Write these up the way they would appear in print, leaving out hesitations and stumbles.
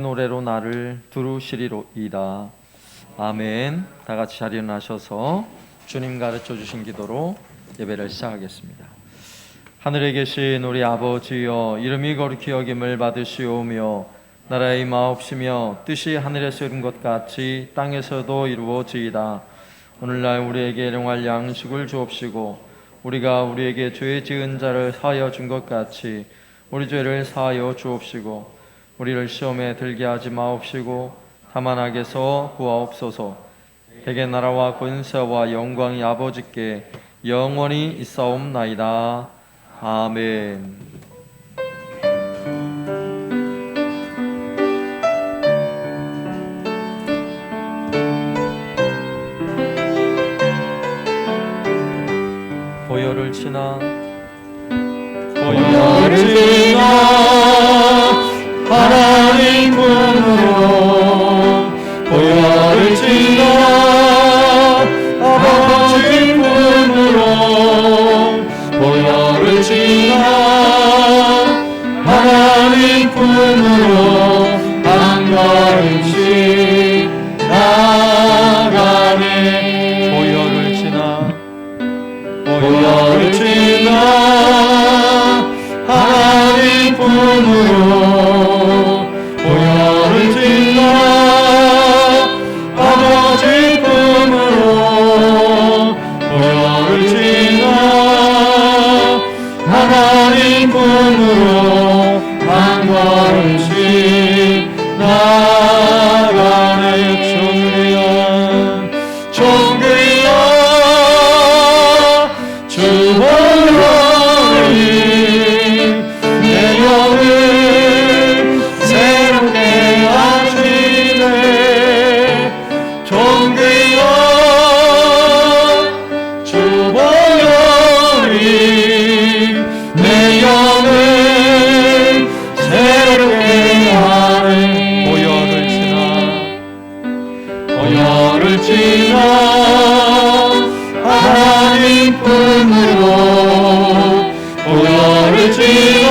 노래로 나를 두루시리로이다. 아멘. 다 같이 자리에 나셔서 주님 가르쳐 주신 기도로 예배를 시작하겠습니다. 하늘에 계신 우리 아버지여, 이름이 거룩히 여김을 받으시오며 나라의 임하옵시며 뜻이 하늘에서 이룬 것 같이 땅에서도 이루어지이다. 오늘날 우리에게 일용할 양식을 주옵시고 우리가 우리에게 죄 지은 자를 사하여 준 것 같이 우리 죄를 사하여 주옵시고 우리를 시험에 들게 하지 마옵시고 다만 악에서 구하옵소서. 대개 나라와 권세와 영광이 아버지께 영원히 있사옵나이다. 아멘. 보혈을 지나 하나님 품으로 보혈을 지나 아버지 품으로 보혈을 지나 하나님 품으로 한 걸음씩 나가네. 보혈을 지나 하나님 품으로 보혈을 지나 아버지 품으로 보혈을 지나 하나님 품으로 한 걸음씩 나가네. 종교야 주보혈이 내 영을 새롭게 하시네. 종교야 주보혈이 내 영을 새롭게 하네. 보혈을 지나 하나님 품으로 보혈을 지나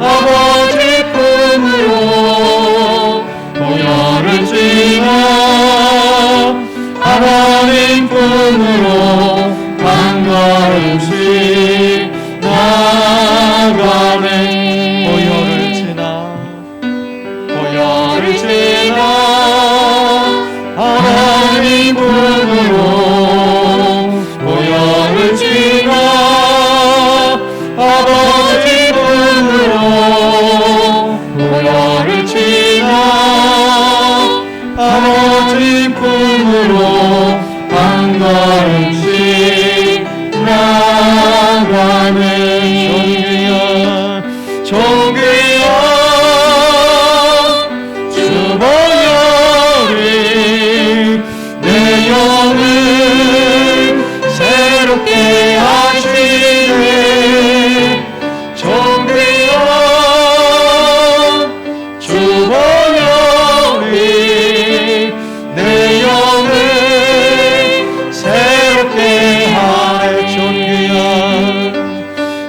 아버지 품으로 보혈을 지나 하나님 품으로 한 걸음씩 나가네. 보혈을 지나 하나님 품으로 보혈을 지나 아버지 품으로 보혈을 지나 아버지 품으로 한 걸음씩 나가네. 종교야 주보혈이 내 영을 새롭게 하시네. 종교야 주보혈이 내 영을 새롭게 하네.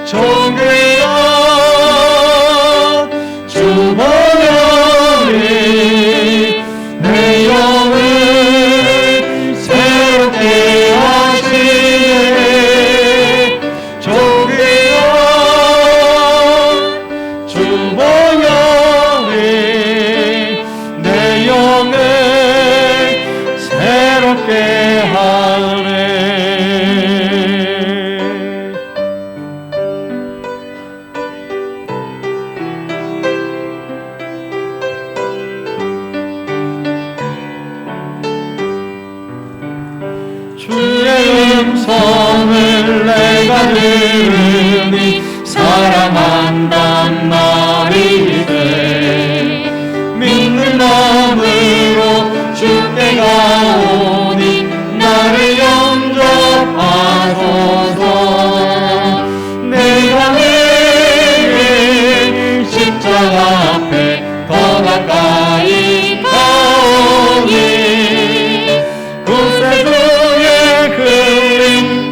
종교야 주보혈이 내 영을 새롭게 하시네. 종교야 주보혈이 내 영을 새롭게 하네. 주의 음성을 내가 들으니 사랑한단 말이 돼. 믿는 마음으로 주께 가오니 나를 영접하소서. 내가 매일 십자가 앞에 더 가까이 가오니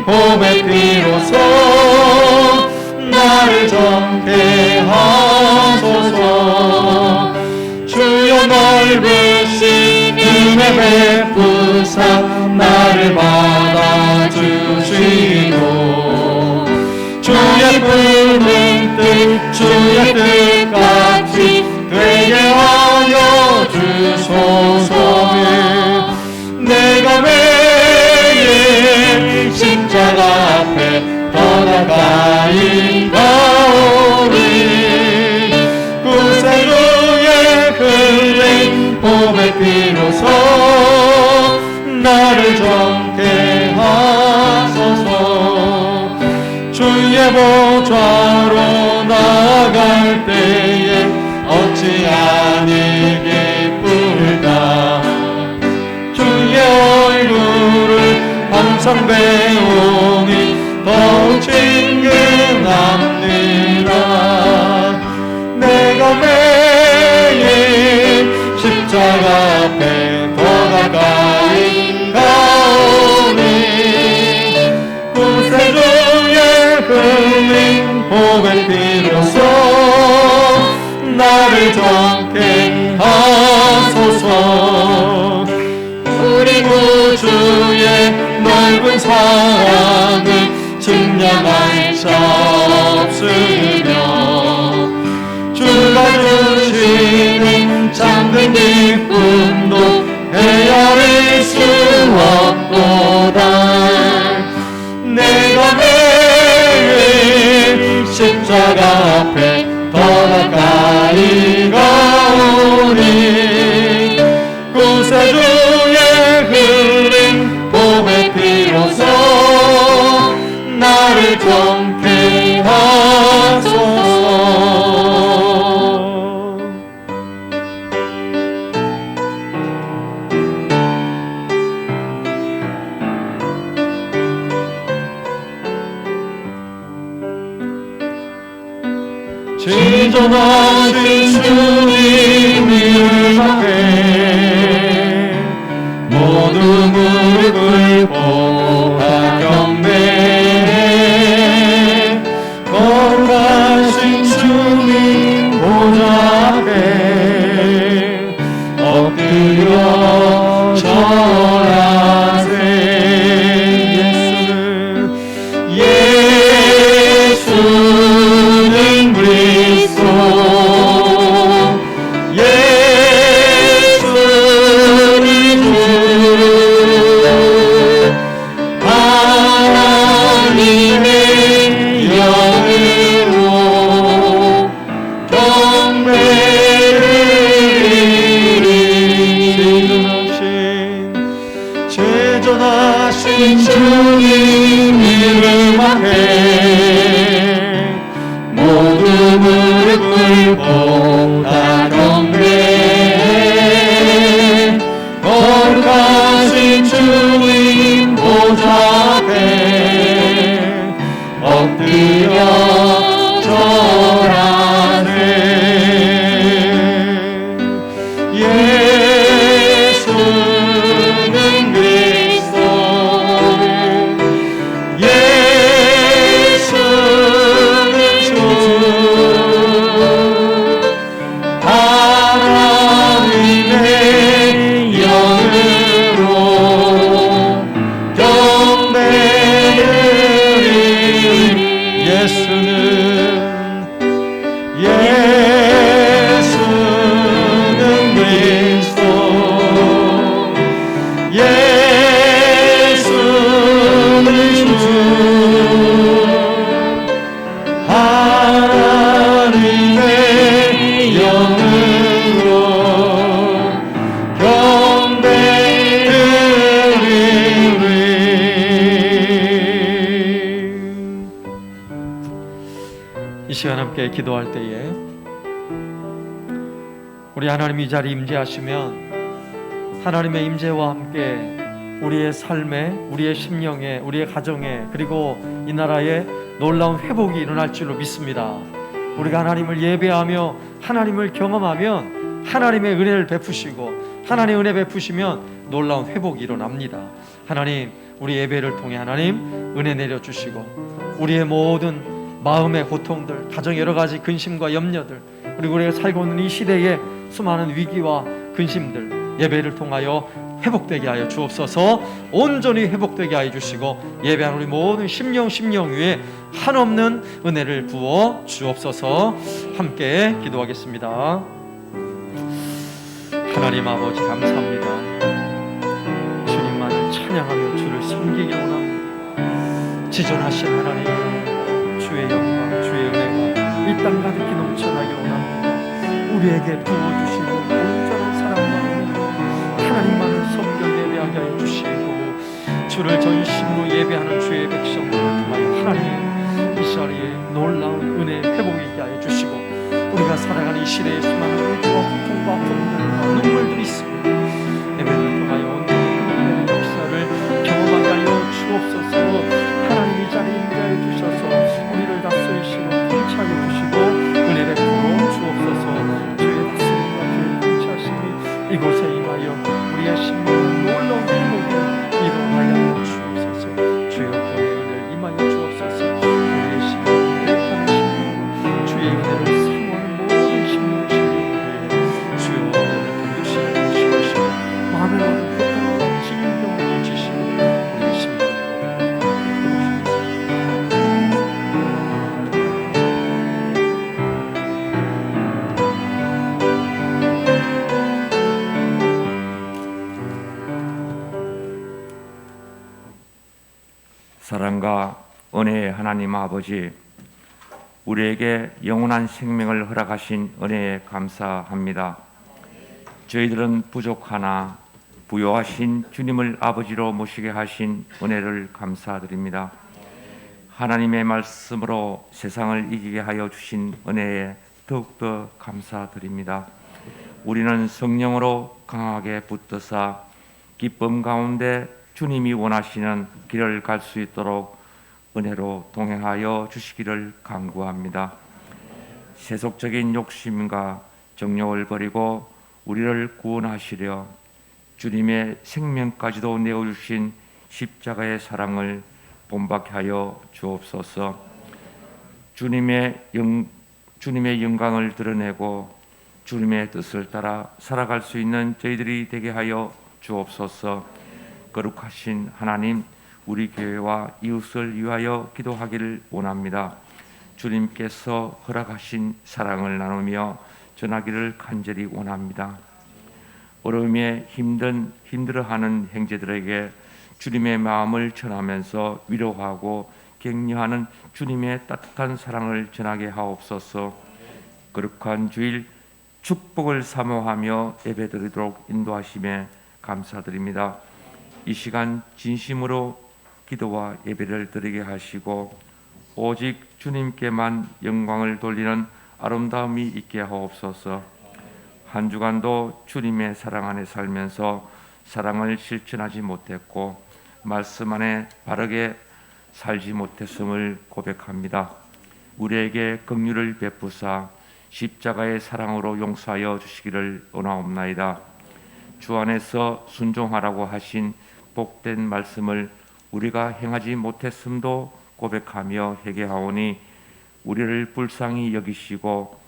봄의 비로소 나를 정케 하소서. 가까이 가오니 구세주의 흘린 봄의 피로소 나를 정케 하소서. 주의 보좌로 나아갈 때에 어찌 아니 기쁠까. 주의 얼굴을 항상 배우니 더욱 친근합니다. 내가 매일 십자가 앞에 더 가까이 가오니 구세주의 흘린 봄의 피로소 나를 정케 하소서. 우리 구주의 넓은 사랑을 증량할 수 없으며 주가 주시는 참된 기쁨도 헤아릴 수 없도다. 내가 매일 십자가 앞에 더 가까이 가오니 구세주의 흘린 봄의 피로소 나를 정케 하소서. 진정하신 주님을 향해 모두 무릎을 꿇다 경배해. 거룩하신 주님 보좌 앞에 엎드려 절하세. 예수는 그리스도, 예수는 주, 하나님의 영으로 경배를 드리니 제전하신 주님 이름 앞에 모두 무릎 꿇고 다 경배해. 거룩하신 주님 보좌 앞에 엎드려 절하세. 예수는 그리스도, 예수는 주, 하나님의 영으로 경배를 드리니 예수는 그리스도, 예수는 주, 하나님의 영으로 경배를 드리니. 이 시간 함께 기도할 때에 우리 하나님 이 자리에 임재하시면 하나님의 임재와 함께 우리의 삶에, 우리의 심령에, 우리의 가정에, 그리고 이 나라에 놀라운 회복이 일어날 줄로 믿습니다. 우리가 하나님을 예배하며 하나님을 경험하면 하나님의 은혜를 베푸시고 하나님의 은혜 베푸시면 놀라운 회복이 일어납니다. 하나님, 우리 예배를 통해 하나님 은혜 내려주시고 우리의 모든 마음의 고통들, 가정의 여러 가지 근심과 염려들, 그리고 우리가 살고 있는 이 시대의 수많은 위기와 근심들 예배를 통하여 회복되게 하여 주옵소서. 온전히 회복되게 하여 주시고 예배하는 우리 모든 심령 위에 한없는 은혜를 부어 주옵소서. 함께 기도하겠습니다. 하나님 아버지 감사합니다. 주님만을 찬양하며 주를 섬기기 원합니다. 지존하신 하나님, 주의 영광, 주의 은혜가 이 땅 가득히 넘쳐나길 원합니다. 우리에게 부어주시는 온전한 사랑과 은혜로 하나님만을 섬겨 예배하게 해주시고, 주를 전심으로 예배하는 주의 백성을 통하여 하나님 이 자리에 놀라운 은혜 회복이 있게 하여 주시고, 우리가 살아가는 이 시대에 수많은 의지와 고통과 분노와 눈물들이 있습니다. 예배를 통하여 온전한 역사를 경험하게 하여 주옵소서. 하나님 이 자리에 임재하여 주셔서 우리를 다스리시고 통치하여 주시고 은혜 베풀어 주옵소서. 주의 다스림과 주의 통치하심이 이곳에 임하여 우리의 심령을 놀라운 회복이 일어나게 주옵소서. 주여 본의 은혜를 임하여 주옵소서. 우리의 심령을 회복하는 심령으로 주의 은혜를 사모하는 모든 심령 치유를 주여 은혜를 견주시는 주시고 마음의 모든 고통과 질병을 고치시고 우리의 심령을 사랑과 은혜의 하나님 아버지, 우리에게 영원한 생명을 허락하신 은혜에 감사합니다. 저희들은 부족하나 부요하신 주님을 아버지로 모시게 하신 은혜를 감사드립니다. 하나님의 말씀으로 세상을 이기게 하여 주신 은혜에 더욱더 감사드립니다. 우리는 성령으로 강하게 붙드사 기쁨 가운데 주님이 원하시는 길을 갈 수 있도록 은혜로 동행하여 주시기를 간구합니다. 세속적인 욕심과 정욕을 버리고 우리를 구원하시려 주님의 생명까지도 내어주신 십자가의 사랑을 본받게 하여 주옵소서. 주님의 영광을 드러내고 주님의 뜻을 따라 살아갈 수 있는 저희들이 되게 하여 주옵소서. 거룩하신 하나님, 우리 교회와 이웃을 위하여 기도하기를 원합니다. 주님께서 허락하신 사랑을 나누며 전하기를 간절히 원합니다. 어려움에 힘들어하는 형제들에게 주님의 마음을 전하면서 위로하고 격려하는 주님의 따뜻한 사랑을 전하게 하옵소서. 거룩한 주일 축복을 사모하며 예배드리도록 인도하심에 감사드립니다. 이 시간 진심으로 기도와 예배를 드리게 하시고 오직 주님께만 영광을 돌리는 아름다움이 있게 하옵소서. 한 주간도 주님의 사랑 안에 살면서 사랑을 실천하지 못했고 말씀 안에 바르게 살지 못했음을 고백합니다. 우리에게 긍휼을 베푸사 십자가의 사랑으로 용서하여 주시기를 원하옵나이다. 주 안에서 순종하라고 하신 복된 말씀을 우리가 행하지 못했음도 고백하며 회개하오니 우리를 불쌍히 여기시고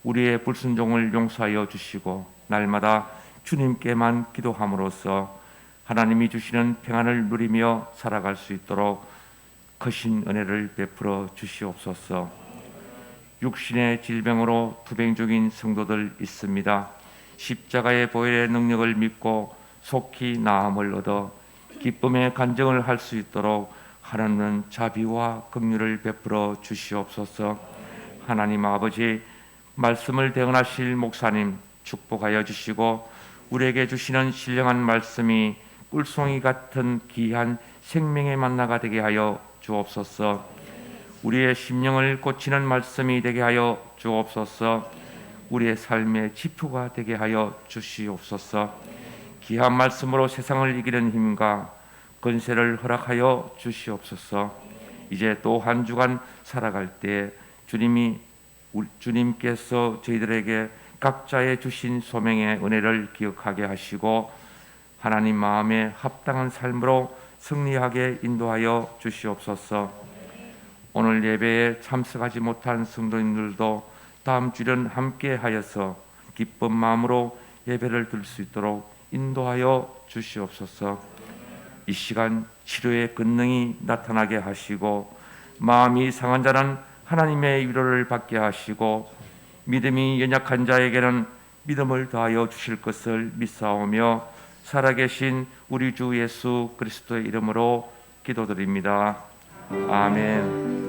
우리의 불순종을 용서하여 주시고 날마다 주님께만 기도함으로써 하나님이 주시는 평안을 누리며 살아갈 수 있도록 크신 은혜를 베풀어 주시옵소서. 육신의 질병으로 투병 중인 성도들 있습니다. 십자가의 보혈의 능력을 믿고 속히 나음을 얻어 기쁨의 간증을 할 수 있도록 하나님은 자비와 긍휼을 베풀어 주시옵소서. 하나님 아버지, 말씀을 대언하실 목사님 축복하여 주시고 우리에게 주시는 신령한 말씀이 꿀송이 같은 귀한 생명의 만나가 되게 하여 주옵소서. 우리의 심령을 고치는 말씀이 되게 하여 주옵소서. 우리의 삶의 지표가 되게 하여 주시옵소서. 귀한 말씀으로 세상을 이기는 힘과 권세를 허락하여 주시옵소서. 이제 또 한 주간 살아갈 때 주님께서 저희들에게 각자의 주신 소명의 은혜를 기억하게 하시고 하나님 마음에 합당한 삶으로 승리하게 인도하여 주시옵소서. 오늘 예배에 참석하지 못한 성도님들도 다음 주일은 함께 하여서 기쁜 마음으로 예배를 드릴 수 있도록 인도하여 주시옵소서. 이 시간 치료의 권능이 나타나게 하시고 마음이 상한 자는 하나님의 위로를 받게 하시고 믿음이 연약한 자에게는 믿음을 더하여 주실 것을 믿사오며 살아계신 우리 주 예수 그리스도의 이름으로 기도드립니다. 아멘.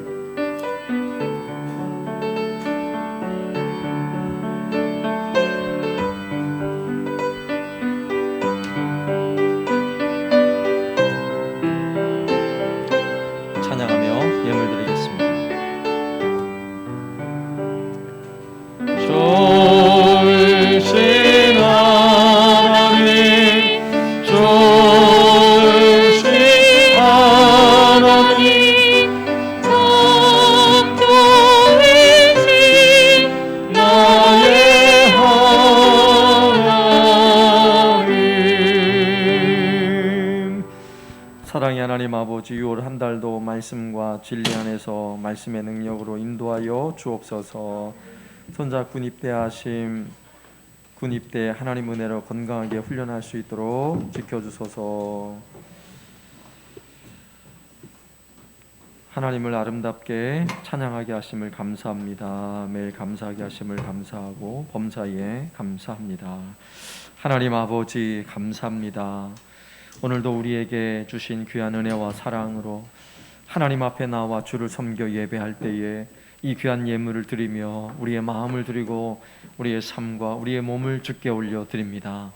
하나님 아버지, 6월 한 달도 말씀과 진리 안에서 말씀의 능력으로 인도하여 주옵소서. 손자 군입대 하나님 은혜로 건강하게 훈련할 수 있도록 지켜주소서. 하나님을 아름답게 찬양하게 하심을 감사합니다. 매일 감사하게 하심을 감사하고 범사에 감사합니다. 하나님 아버지 감사합니다. 오늘도 우리에게 주신 귀한 은혜와 사랑으로 하나님 앞에 나와 주를 섬겨 예배할 때에 이 귀한 예물을 드리며 우리의 마음을 드리고 우리의 삶과 우리의 몸을 주께 올려드립니다.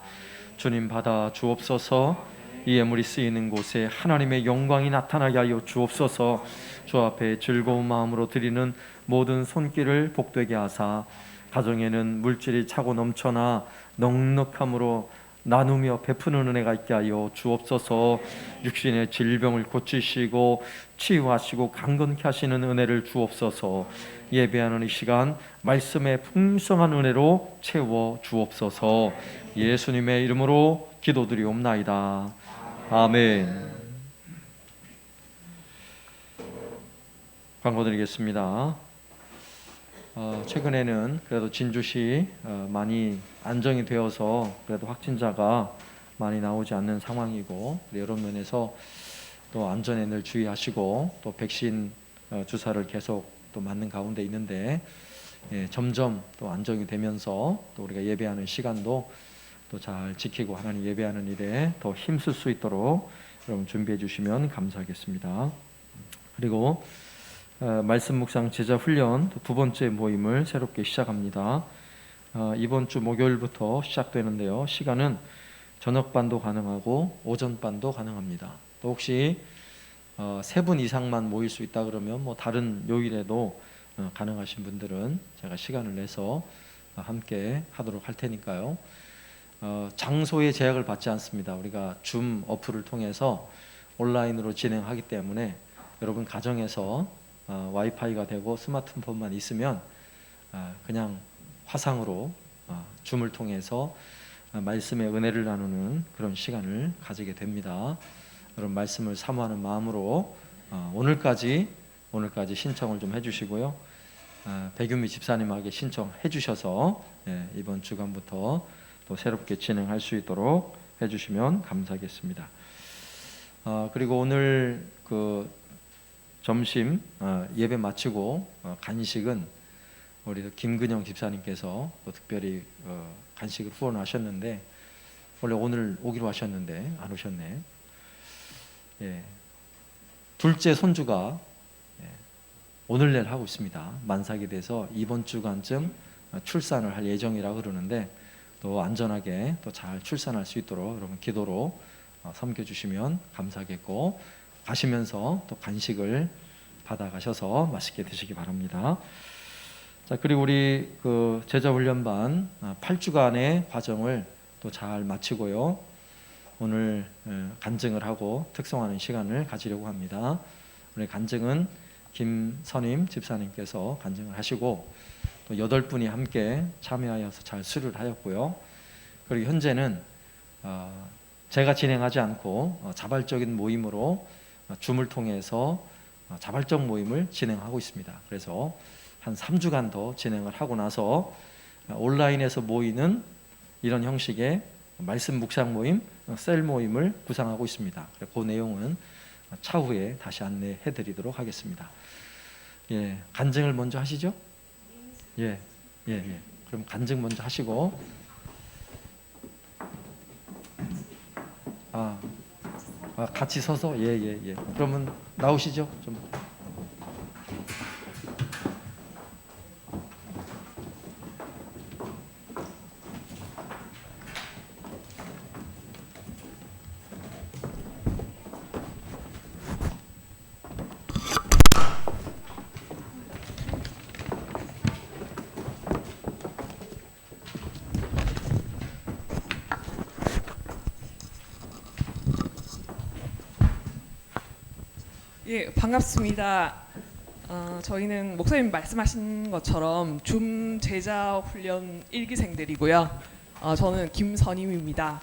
주님 받아 주옵소서. 이 예물이 쓰이는 곳에 하나님의 영광이 나타나게 하여 주옵소서. 주 앞에 즐거운 마음으로 드리는 모든 손길을 복되게 하사 가정에는 물질이 차고 넘쳐나 넉넉함으로 나누며 베푸는 은혜가 있게 하여 주옵소서. 육신의 질병을 고치시고 치유하시고 강건케 하시는 은혜를 주옵소서. 예배하는 이 시간 말씀의 풍성한 은혜로 채워 주옵소서. 예수님의 이름으로 기도드리옵나이다. 아멘. 광고 드리겠습니다. 최근에는 그래도 진주시 많이 안정이 되어서 그래도 확진자가 많이 나오지 않는 상황이고, 여러 면에서 또 안전에 늘 주의하시고 또 백신 주사를 계속 또 맞는 가운데 있는데, 점점 또 안정이 되면서 또 우리가 예배하는 시간도 또 잘 지키고 하나님 예배하는 일에 더 힘쓸 수 있도록 여러분 준비해 주시면 감사하겠습니다. 그리고 말씀 묵상 제자 훈련 두 번째 모임을 새롭게 시작합니다. 이번 주 목요일부터 시작되는데요. 시간은 저녁반도 가능하고 오전반도 가능합니다. 또 혹시 3분 이상만 모일 수 있다 그러면 뭐 다른 요일에도 가능하신 분들은 제가 시간을 내서 함께 하도록 할 테니까요. 장소의 제약을 받지 않습니다. 우리가 줌 어플을 통해서 온라인으로 진행하기 때문에 여러분 가정에서 와이파이가 되고 스마트폰만 있으면 그냥 화상으로 줌을 통해서 말씀의 은혜를 나누는 그런 시간을 가지게 됩니다. 여러분 말씀을 사모하는 마음으로 오늘까지 신청을 좀 해주시고요. 백윤미 집사님에게 신청해 주셔서 이번 주간부터 또 새롭게 진행할 수 있도록 해주시면 감사하겠습니다. 그리고 오늘 그 점심 예배 마치고 간식은 우리 김근영 집사님께서 또 특별히 간식을 후원하셨는데, 원래 오늘 오기로 하셨는데 안 오셨네. 둘째 손주가 오늘 내일 하고 있습니다. 만삭이 돼서 이번 주간쯤 출산을 할 예정이라고 그러는데, 또 안전하게 또 잘 출산할 수 있도록 여러분 기도로 섬겨주시면 감사하겠고, 가시면서 또 간식을 받아가셔서 맛있게 드시기 바랍니다. 자, 그리고 우리 그 제자훈련반 8주간의 과정을 또 잘 마치고요. 오늘 간증을 하고 특송하는 시간을 가지려고 합니다. 오늘 간증은 김선임 집사님께서 간증을 하시고 또 8분이 함께 참여하여서 잘 수료를 하였고요. 그리고 현재는 제가 진행하지 않고 자발적인 모임으로 줌을 통해서 자발적 모임을 진행하고 있습니다. 그래서 한 3주간 더 진행을 하고 나서 온라인에서 모이는 이런 형식의 말씀 묵상 모임, 셀 모임을 구상하고 있습니다. 그 내용은 차후에 다시 안내해 드리도록 하겠습니다. 간증을 먼저 하시죠. 그럼 간증 먼저 하시고, 같이 서서 그러면 나오시죠. 좀. 반갑습니다. 저희는 목사님 말씀하신 것처럼 줌 제자 훈련 1기생들이고요. 저는 김선임입니다.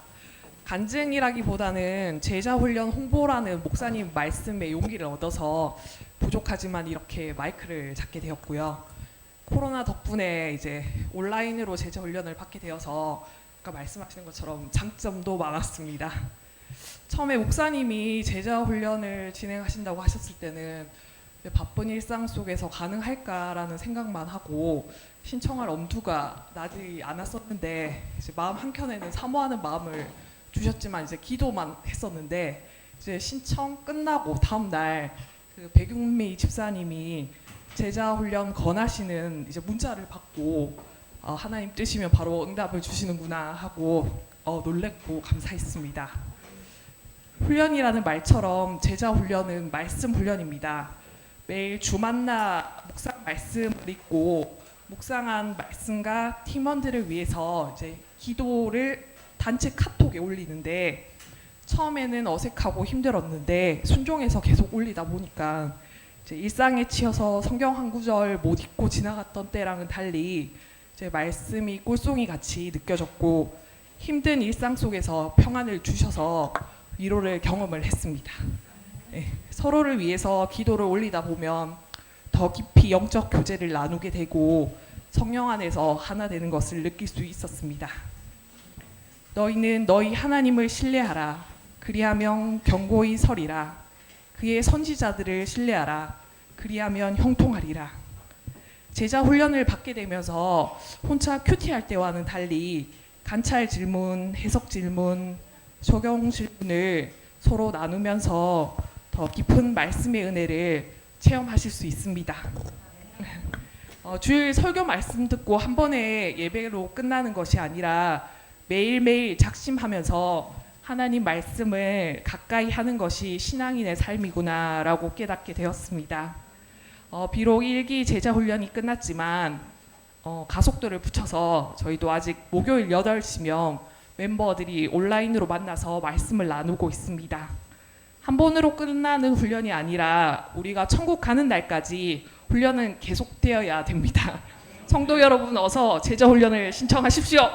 간증이라기보다는 제자 훈련 홍보라는 목사님 말씀에 용기를 얻어서 부족하지만 이렇게 마이크를 잡게 되었고요. 코로나 덕분에 이제 온라인으로 제자 훈련을 받게 되어서 아까 말씀하시는 것처럼 장점도 많았습니다. 처음에 목사님이 제자 훈련을 진행하신다고 하셨을 때는 바쁜 일상 속에서 가능할까라는 생각만 하고 신청할 엄두가 나지 않았었는데 이제 마음 한켠에는 사모하는 마음을 주셨지만 이제 기도만 했었는데 이제 신청 끝나고 다음 날그 백윤미 집사님이 제자 훈련 권하시는 이제 문자를 받고 하나님 뜻이면 바로 응답을 주시는구나 하고 놀랬고 감사했습니다. 훈련이라는 말처럼 제자 훈련은 말씀 훈련입니다. 매일 주만나 묵상 말씀을 읽고 묵상한 말씀과 팀원들을 위해서 이제 기도를 단체 카톡에 올리는데 처음에는 어색하고 힘들었는데 순종해서 계속 올리다 보니까 이제 일상에 치여서 성경 한 구절 못 읽고 지나갔던 때랑은 달리 이제 말씀이 꿀송이 같이 느껴졌고 힘든 일상 속에서 평안을 주셔서 위로를 경험을 했습니다. 네, 서로를 위해서 기도를 올리다 보면 더 깊이 영적 교제를 나누게 되고 성령 안에서 하나 되는 것을 느낄 수 있었습니다. 너희는 너희 하나님을 신뢰하라. 그리하면 견고히 서리라. 그의 선지자들을 신뢰하라. 그리하면 형통하리라. 제자 훈련을 받게 되면서 혼자 큐티할 때와는 달리 관찰 질문, 해석 질문, 적용 질문을 서로 나누면서 더 깊은 말씀의 은혜를 체험하실 수 있습니다. 주일 설교 말씀 듣고 한 번에 예배로 끝나는 것이 아니라 매일매일 작심하면서 하나님 말씀을 가까이 하는 것이 신앙인의 삶이구나라고 깨닫게 되었습니다. 비록 1기 제자 훈련이 끝났지만 가속도를 붙여서 저희도 아직 목요일 8시면 멤버들이 온라인으로 만나서 말씀을 나누고 있습니다. 한 번으로 끝나는 훈련이 아니라 우리가 천국 가는 날까지 훈련은 계속되어야 됩니다. 성도 여러분 어서 제자 훈련을 신청하십시오.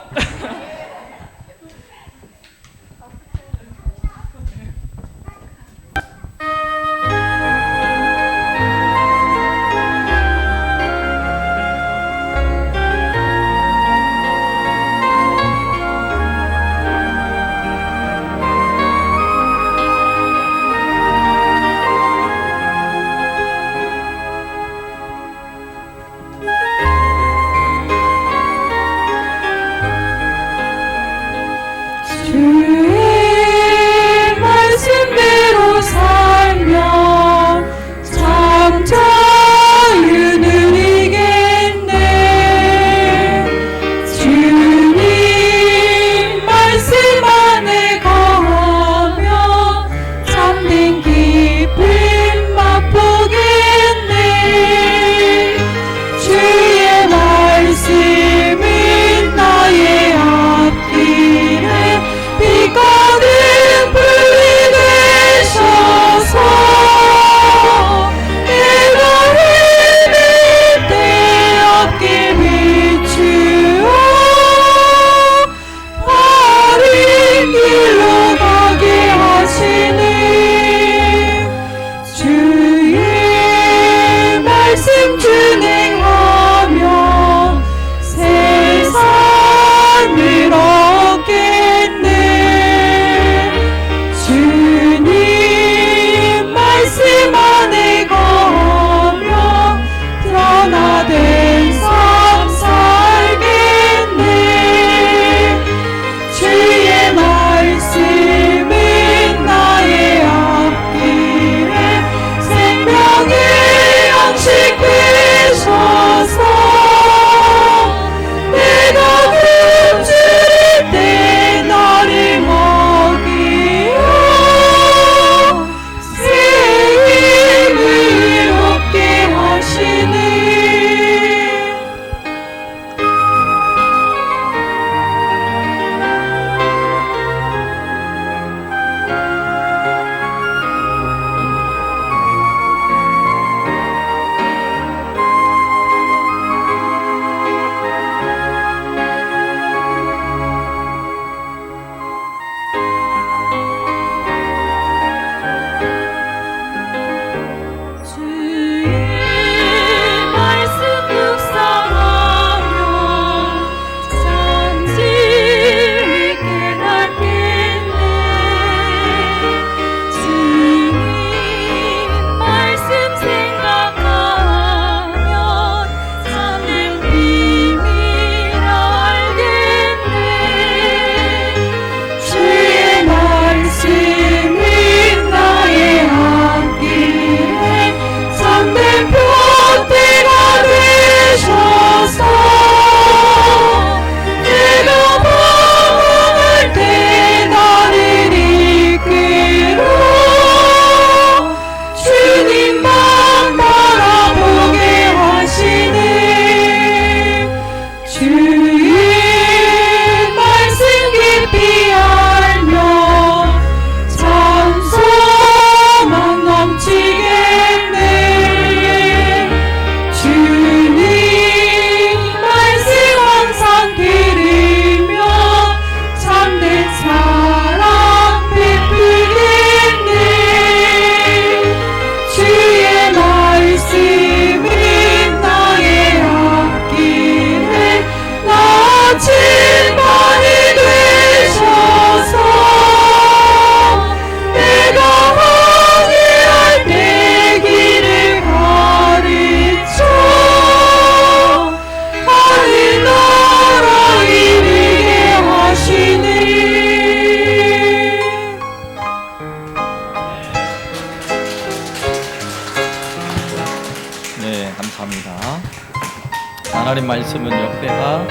말씀은 역대하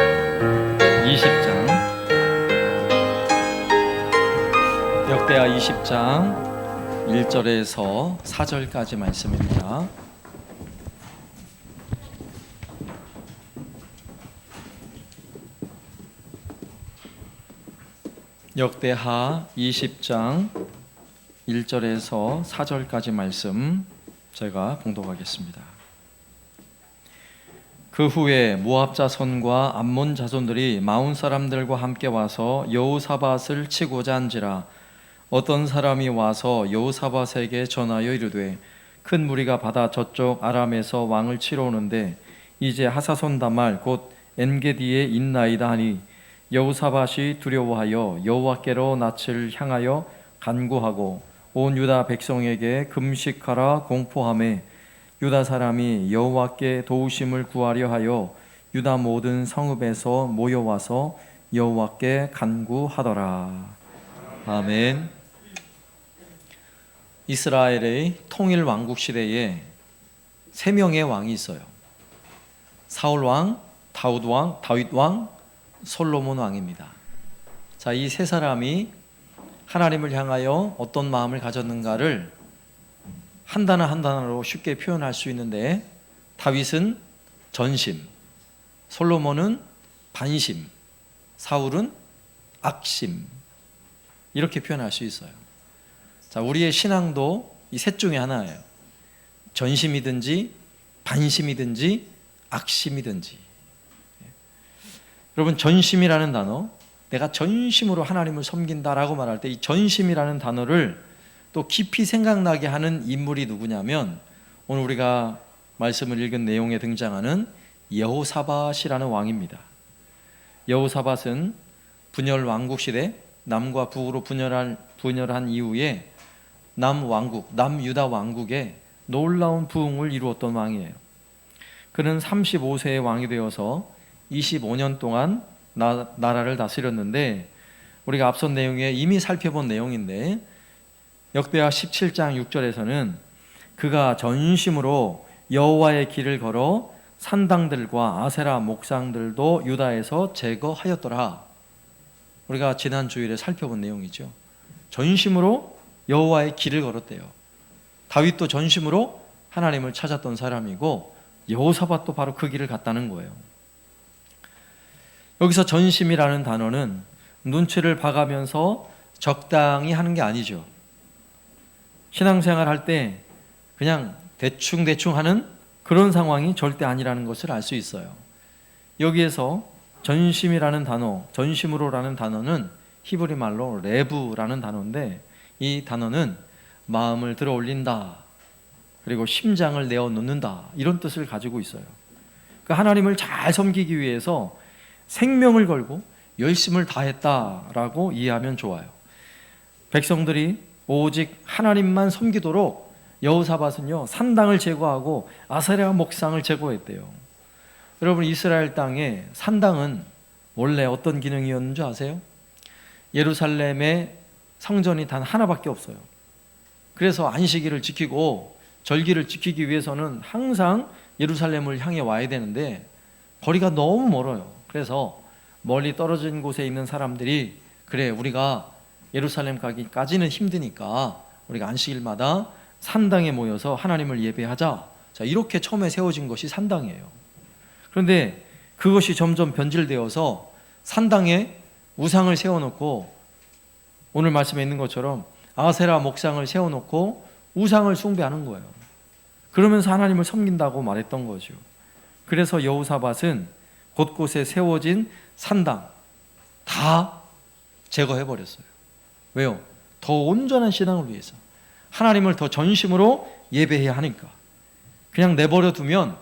20장, 역대하 20장 1절에서 4절까지 말씀입니다. 역대하 20장 1절에서 4절까지 말씀 제가 봉독하겠습니다. 그 후에 모압 자손과 암몬 자손들이 마온 사람들과 함께 와서 여호사밧을 치고자 한지라 어떤 사람이 와서 여호사밧에게 전하여 이르되 큰 무리가 바다 저쪽 아람에서 왕을 치러 오는데 이제 하사손 다말 곧 엔게디에 있나이다 하니 여호사밧이 두려워하여 여호와께로 낯을 향하여 간구하고 온 유다 백성에게 금식하라 공포하매 유다 사람이 여호와께 도우심을 구하려 하여 유다 모든 성읍에서 모여와서 여호와께 간구하더라. 아멘. 이스라엘의 통일 왕국 시대에 세 명의 왕이 있어요. 사울 왕, 다윗 왕, 솔로몬 왕입니다. 자, 이 세 사람이 하나님을 향하여 어떤 마음을 가졌는가를 한 단어 한 단어로 쉽게 표현할 수 있는데, 다윗은 전심, 솔로몬은 반심, 사울은 악심, 이렇게 표현할 수 있어요. 자, 우리의 신앙도 이 셋 중에 하나예요. 전심이든지 반심이든지 악심이든지. 여러분, 전심이라는 단어, 내가 전심으로 하나님을 섬긴다라고 말할 때 이 전심이라는 단어를 또 깊이 생각나게 하는 인물이 누구냐면, 오늘 우리가 말씀을 읽은 내용에 등장하는 여호사밧이라는 왕입니다. 여호사밧은 분열 왕국 시대 남과 북으로 분열한 이후에 남유다 왕국에 놀라운 부흥을 이루었던 왕이에요. 그는 35세의 왕이 되어서 25년 동안 나라를 다스렸는데, 우리가 앞선 내용에 이미 살펴본 내용인데, 역대하 17장 6절에서는 그가 전심으로 여호와의 길을 걸어 산당들과 아세라 목상들도 유다에서 제거하였더라. 우리가 지난 주일에 살펴본 내용이죠. 전심으로 여호와의 길을 걸었대요. 다윗도 전심으로 하나님을 찾았던 사람이고 여호사밧도 바로 그 길을 갔다는 거예요. 여기서 전심이라는 단어는 눈치를 봐가면서 적당히 하는 게 아니죠. 신앙생활 할 때 그냥 대충 하는 그런 상황이 절대 아니라는 것을 알 수 있어요. 여기에서 전심이라는 단어, 전심으로라는 단어는 히브리 말로 레브라는 단어인데, 이 단어는 마음을 들어 올린다, 그리고 심장을 내어 놓는다, 이런 뜻을 가지고 있어요. 그러니까 하나님을 잘 섬기기 위해서 생명을 걸고 열심을 다했다라고 이해하면 좋아요. 백성들이 오직 하나님만 섬기도록 여호사밧은요, 산당을 제거하고 아세라 목상을 제거했대요. 여러분, 이스라엘 땅에 산당은 원래 어떤 기능이었는지 아세요? 예루살렘에 성전이 단 하나밖에 없어요. 그래서 안식일을 지키고 절기를 지키기 위해서는 항상 예루살렘을 향해 와야 되는데 거리가 너무 멀어요. 그래서 멀리 떨어진 곳에 있는 사람들이, 그래, 우리가 예루살렘 가기까지는 힘드니까 우리가 안식일마다 산당에 모여서 하나님을 예배하자. 자, 이렇게 처음에 세워진 것이 산당이에요. 그런데 그것이 점점 변질되어서 산당에 우상을 세워놓고, 오늘 말씀에 있는 것처럼 아세라 목상을 세워놓고 우상을 숭배하는 거예요. 그러면서 하나님을 섬긴다고 말했던 거죠. 그래서 여호사밧은 곳곳에 세워진 산당 다 제거해버렸어요. 왜요? 더 온전한 신앙을 위해서, 하나님을 더 전심으로 예배해야 하니까. 그냥 내버려 두면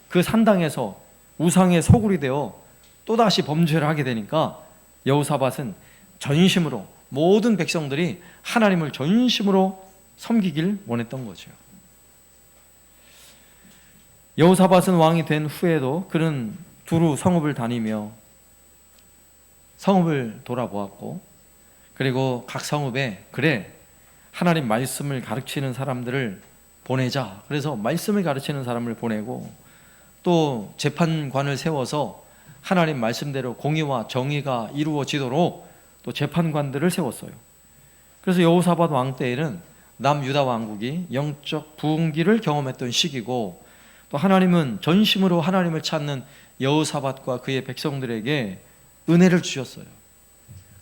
그 산당에서 우상의 소굴이 되어 또다시 범죄를 하게 되니까 여호사밧은 전심으로, 모든 백성들이 하나님을 전심으로 섬기길 원했던 거죠. 여호사밧은 왕이 된 후에도 그는 두루 성읍을 다니며 성읍을 돌아보았고, 그리고 각 성읍에, 그래, 하나님 말씀을 가르치는 사람들을 보내자. 그래서 말씀을 가르치는 사람을 보내고, 또 재판관을 세워서 하나님 말씀대로 공의와 정의가 이루어지도록 또 재판관들을 세웠어요. 그래서 여호사밧 왕 때에는 남유다 왕국이 영적 부흥기를 경험했던 시기고, 또 하나님은 전심으로 하나님을 찾는 여호사밧과 그의 백성들에게 은혜를 주셨어요.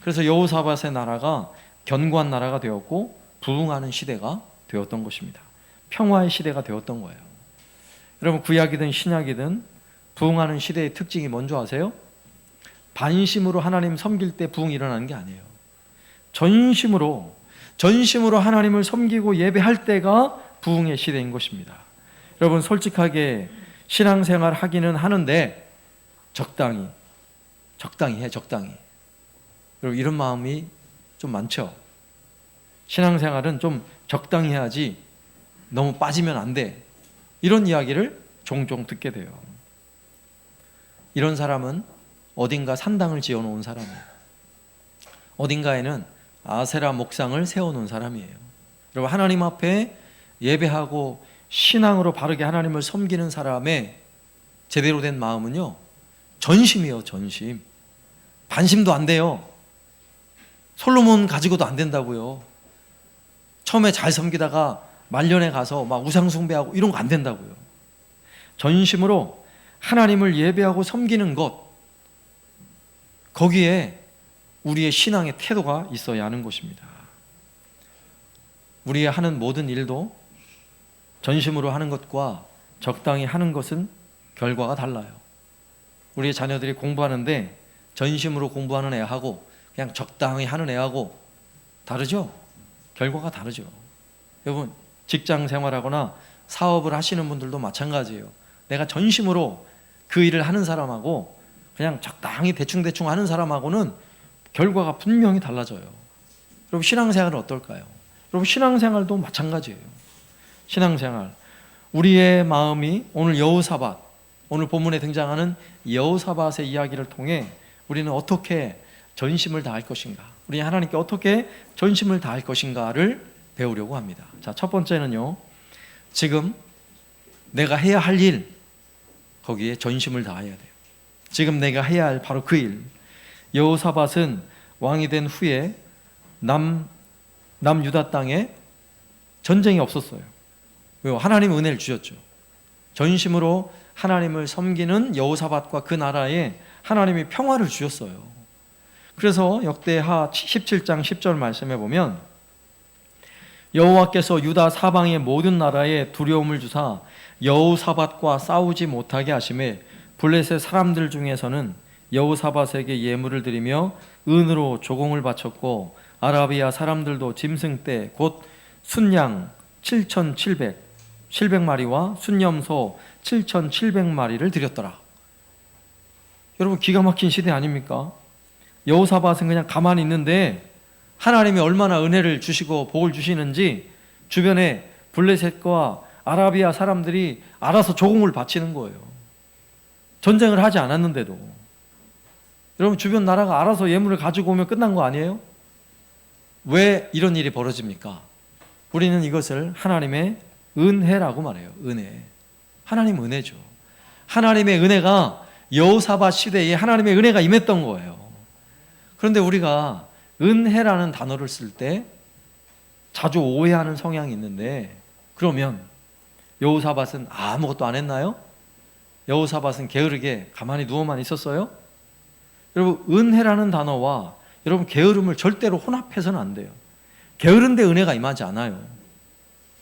그래서 여호사밧의 나라가 견고한 나라가 되었고 부흥하는 시대가 되었던 것입니다. 평화의 시대가 되었던 거예요. 여러분, 구약이든 신약이든 부흥하는 시대의 특징이 뭔지 아세요? 반심으로 하나님 섬길 때 부흥이 일어나는 게 아니에요. 전심으로 하나님을 섬기고 예배할 때가 부흥의 시대인 것입니다. 여러분, 솔직하게 신앙생활 하기는 하는데 적당히 해. 여러분, 이런 마음이 좀 많죠. 신앙생활은 좀 적당히 해야지 너무 빠지면 안 돼. 이런 이야기를 종종 듣게 돼요. 이런 사람은 어딘가 산당을 지어놓은 사람이에요. 어딘가에는 아세라 목상을 세워놓은 사람이에요. 여러분, 하나님 앞에 예배하고 신앙으로 바르게 하나님을 섬기는 사람의 제대로 된 마음은요, 전심이에요. 전심. 반심도 안 돼요. 솔로몬 가지고도 안 된다고요. 처음에 잘 섬기다가 말년에 가서 막 우상 숭배하고 이런 거 안 된다고요. 전심으로 하나님을 예배하고 섬기는 것, 거기에 우리의 신앙의 태도가 있어야 하는 것입니다. 우리의 하는 모든 일도 전심으로 하는 것과 적당히 하는 것은 결과가 달라요. 우리의 자녀들이 공부하는데 전심으로 공부하는 애하고 그냥 적당히 하는 애하고 다르죠? 결과가 다르죠. 여러분, 직장 생활하거나 사업을 하시는 분들도 마찬가지예요. 내가 전심으로 그 일을 하는 사람하고 그냥 적당히 대충 하는 사람하고는 결과가 분명히 달라져요. 여러분, 신앙생활은 어떨까요? 여러분, 신앙생활도 마찬가지예요. 신앙생활, 우리의 마음이 오늘 여호사밧, 오늘 본문에 등장하는 여호사밧의 이야기를 통해 우리는 어떻게 전심을 다할 것인가, 우리 하나님께 어떻게 전심을 다할 것인가를 배우려고 합니다. 자, 첫 번째는요, 지금 내가 해야 할 일, 거기에 전심을 다해야 돼요. 지금 내가 해야 할 바로 그 일. 여호사밧은 왕이 된 후에 남유다 땅에 전쟁이 없었어요. 왜요? 하나님 은혜를 주셨죠. 전심으로 하나님을 섬기는 여호사밧과 그 나라에 하나님이 평화를 주셨어요. 그래서 역대하 17장 10절 말씀해 보면, 여호와께서 유다 사방의 모든 나라에 두려움을 주사 여호사밧과 싸우지 못하게 하심에 블레셋 사람들 중에서는 여호사밧에게 예물을 드리며 은으로 조공을 바쳤고, 아라비아 사람들도 짐승 떼 곧 순양 7,700마리와 순염소 7,700마리를 드렸더라. 여러분, 기가 막힌 시대 아닙니까? 여호사밧은 그냥 가만히 있는데 하나님이 얼마나 은혜를 주시고 복을 주시는지 주변에 블레셋과 아라비아 사람들이 알아서 조공을 바치는 거예요. 전쟁을 하지 않았는데도. 여러분, 주변 나라가 알아서 예물을 가지고 오면 끝난 거 아니에요? 왜 이런 일이 벌어집니까? 우리는 이것을 하나님의 은혜라고 말해요. 은혜. 하나님 은혜죠. 하나님의 은혜가 여호사밧 시대에 하나님의 은혜가 임했던 거예요. 그런데 우리가 은혜라는 단어를 쓸 때 자주 오해하는 성향이 있는데, 그러면 여호사밧은 아무것도 안 했나요? 여호사밧은 게으르게 가만히 누워만 있었어요? 여러분, 은혜라는 단어와 여러분 게으름을 절대로 혼합해서는 안 돼요. 게으른데 은혜가 임하지 않아요.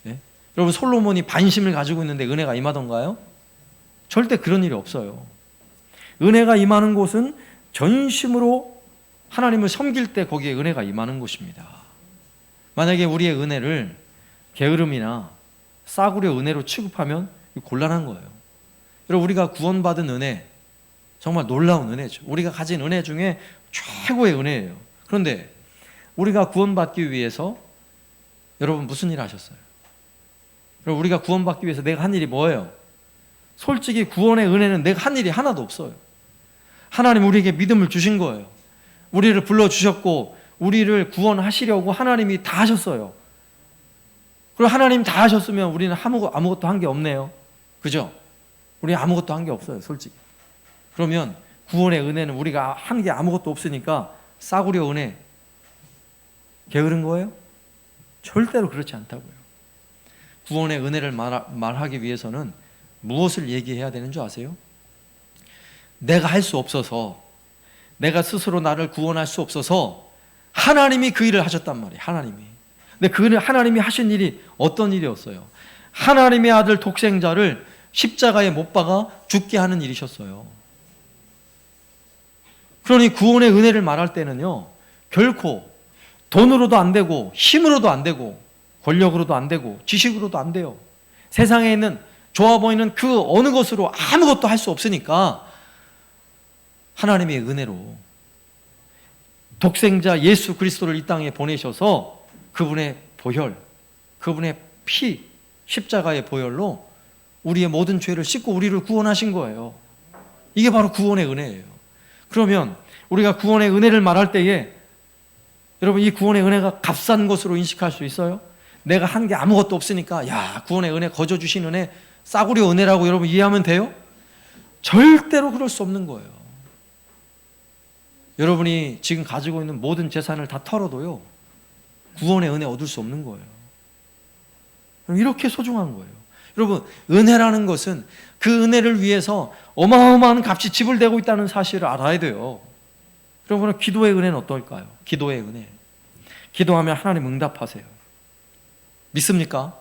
네? 여러분, 솔로몬이 반심을 가지고 있는데 은혜가 임하던가요? 절대 그런 일이 없어요. 은혜가 임하는 곳은 전심으로 하나님을 섬길 때 거기에 은혜가 임하는 곳입니다. 만약에 우리의 은혜를 게으름이나 싸구려 은혜로 취급하면 곤란한 거예요. 여러분, 우리가 구원받은 은혜, 정말 놀라운 은혜죠. 우리가 가진 은혜 중에 최고의 은혜예요. 그런데 우리가 구원받기 위해서 여러분 무슨 일 하셨어요? 여러분, 우리가 구원받기 위해서 내가 한 일이 뭐예요? 솔직히 구원의 은혜는 내가 한 일이 하나도 없어요. 하나님 우리에게 믿음을 주신 거예요. 우리를 불러주셨고 우리를 구원하시려고 하나님이 다 하셨어요. 그리고 하나님 다 하셨으면 우리는 아무것도 한 게 없네요. 그죠? 우리 아무것도 한 게 없어요, 솔직히. 그러면 구원의 은혜는 우리가 한 게 아무것도 없으니까 싸구려 은혜 게으른 거예요? 절대로 그렇지 않다고요. 구원의 은혜를 말하기 위해서는 무엇을 얘기해야 되는 줄 아세요? 내가 할 수 없어서, 내가 스스로 나를 구원할 수 없어서 하나님이 그 일을 하셨단 말이에요. 하나님이. 근데 그 하나님이 하신 일이 어떤 일이었어요? 하나님의 아들 독생자를 십자가에 못 박아 죽게 하는 일이셨어요. 그러니 구원의 은혜를 말할 때는요, 결코 돈으로도 안 되고 힘으로도 안 되고 권력으로도 안 되고 지식으로도 안 돼요. 세상에 있는 좋아 보이는 그 어느 것으로 아무것도 할 수 없으니까 하나님의 은혜로 독생자 예수 그리스도를 이 땅에 보내셔서 그분의 보혈, 그분의 피, 십자가의 보혈로 우리의 모든 죄를 씻고 우리를 구원하신 거예요. 이게 바로 구원의 은혜예요. 그러면 우리가 구원의 은혜를 말할 때에 여러분, 이 구원의 은혜가 값싼 것으로 인식할 수 있어요? 내가 한 게 아무것도 없으니까 야, 구원의 은혜, 거저 주신 은혜, 싸구려 은혜라고 여러분 이해하면 돼요? 절대로 그럴 수 없는 거예요. 여러분이 지금 가지고 있는 모든 재산을 다 털어도요, 구원의 은혜 얻을 수 없는 거예요. 이렇게 소중한 거예요. 여러분, 은혜라는 것은 그 은혜를 위해서 어마어마한 값이 지불되고 있다는 사실을 알아야 돼요. 여러분은 기도의 은혜는 어떨까요? 기도의 은혜. 기도하면 하나님 응답하세요. 믿습니까?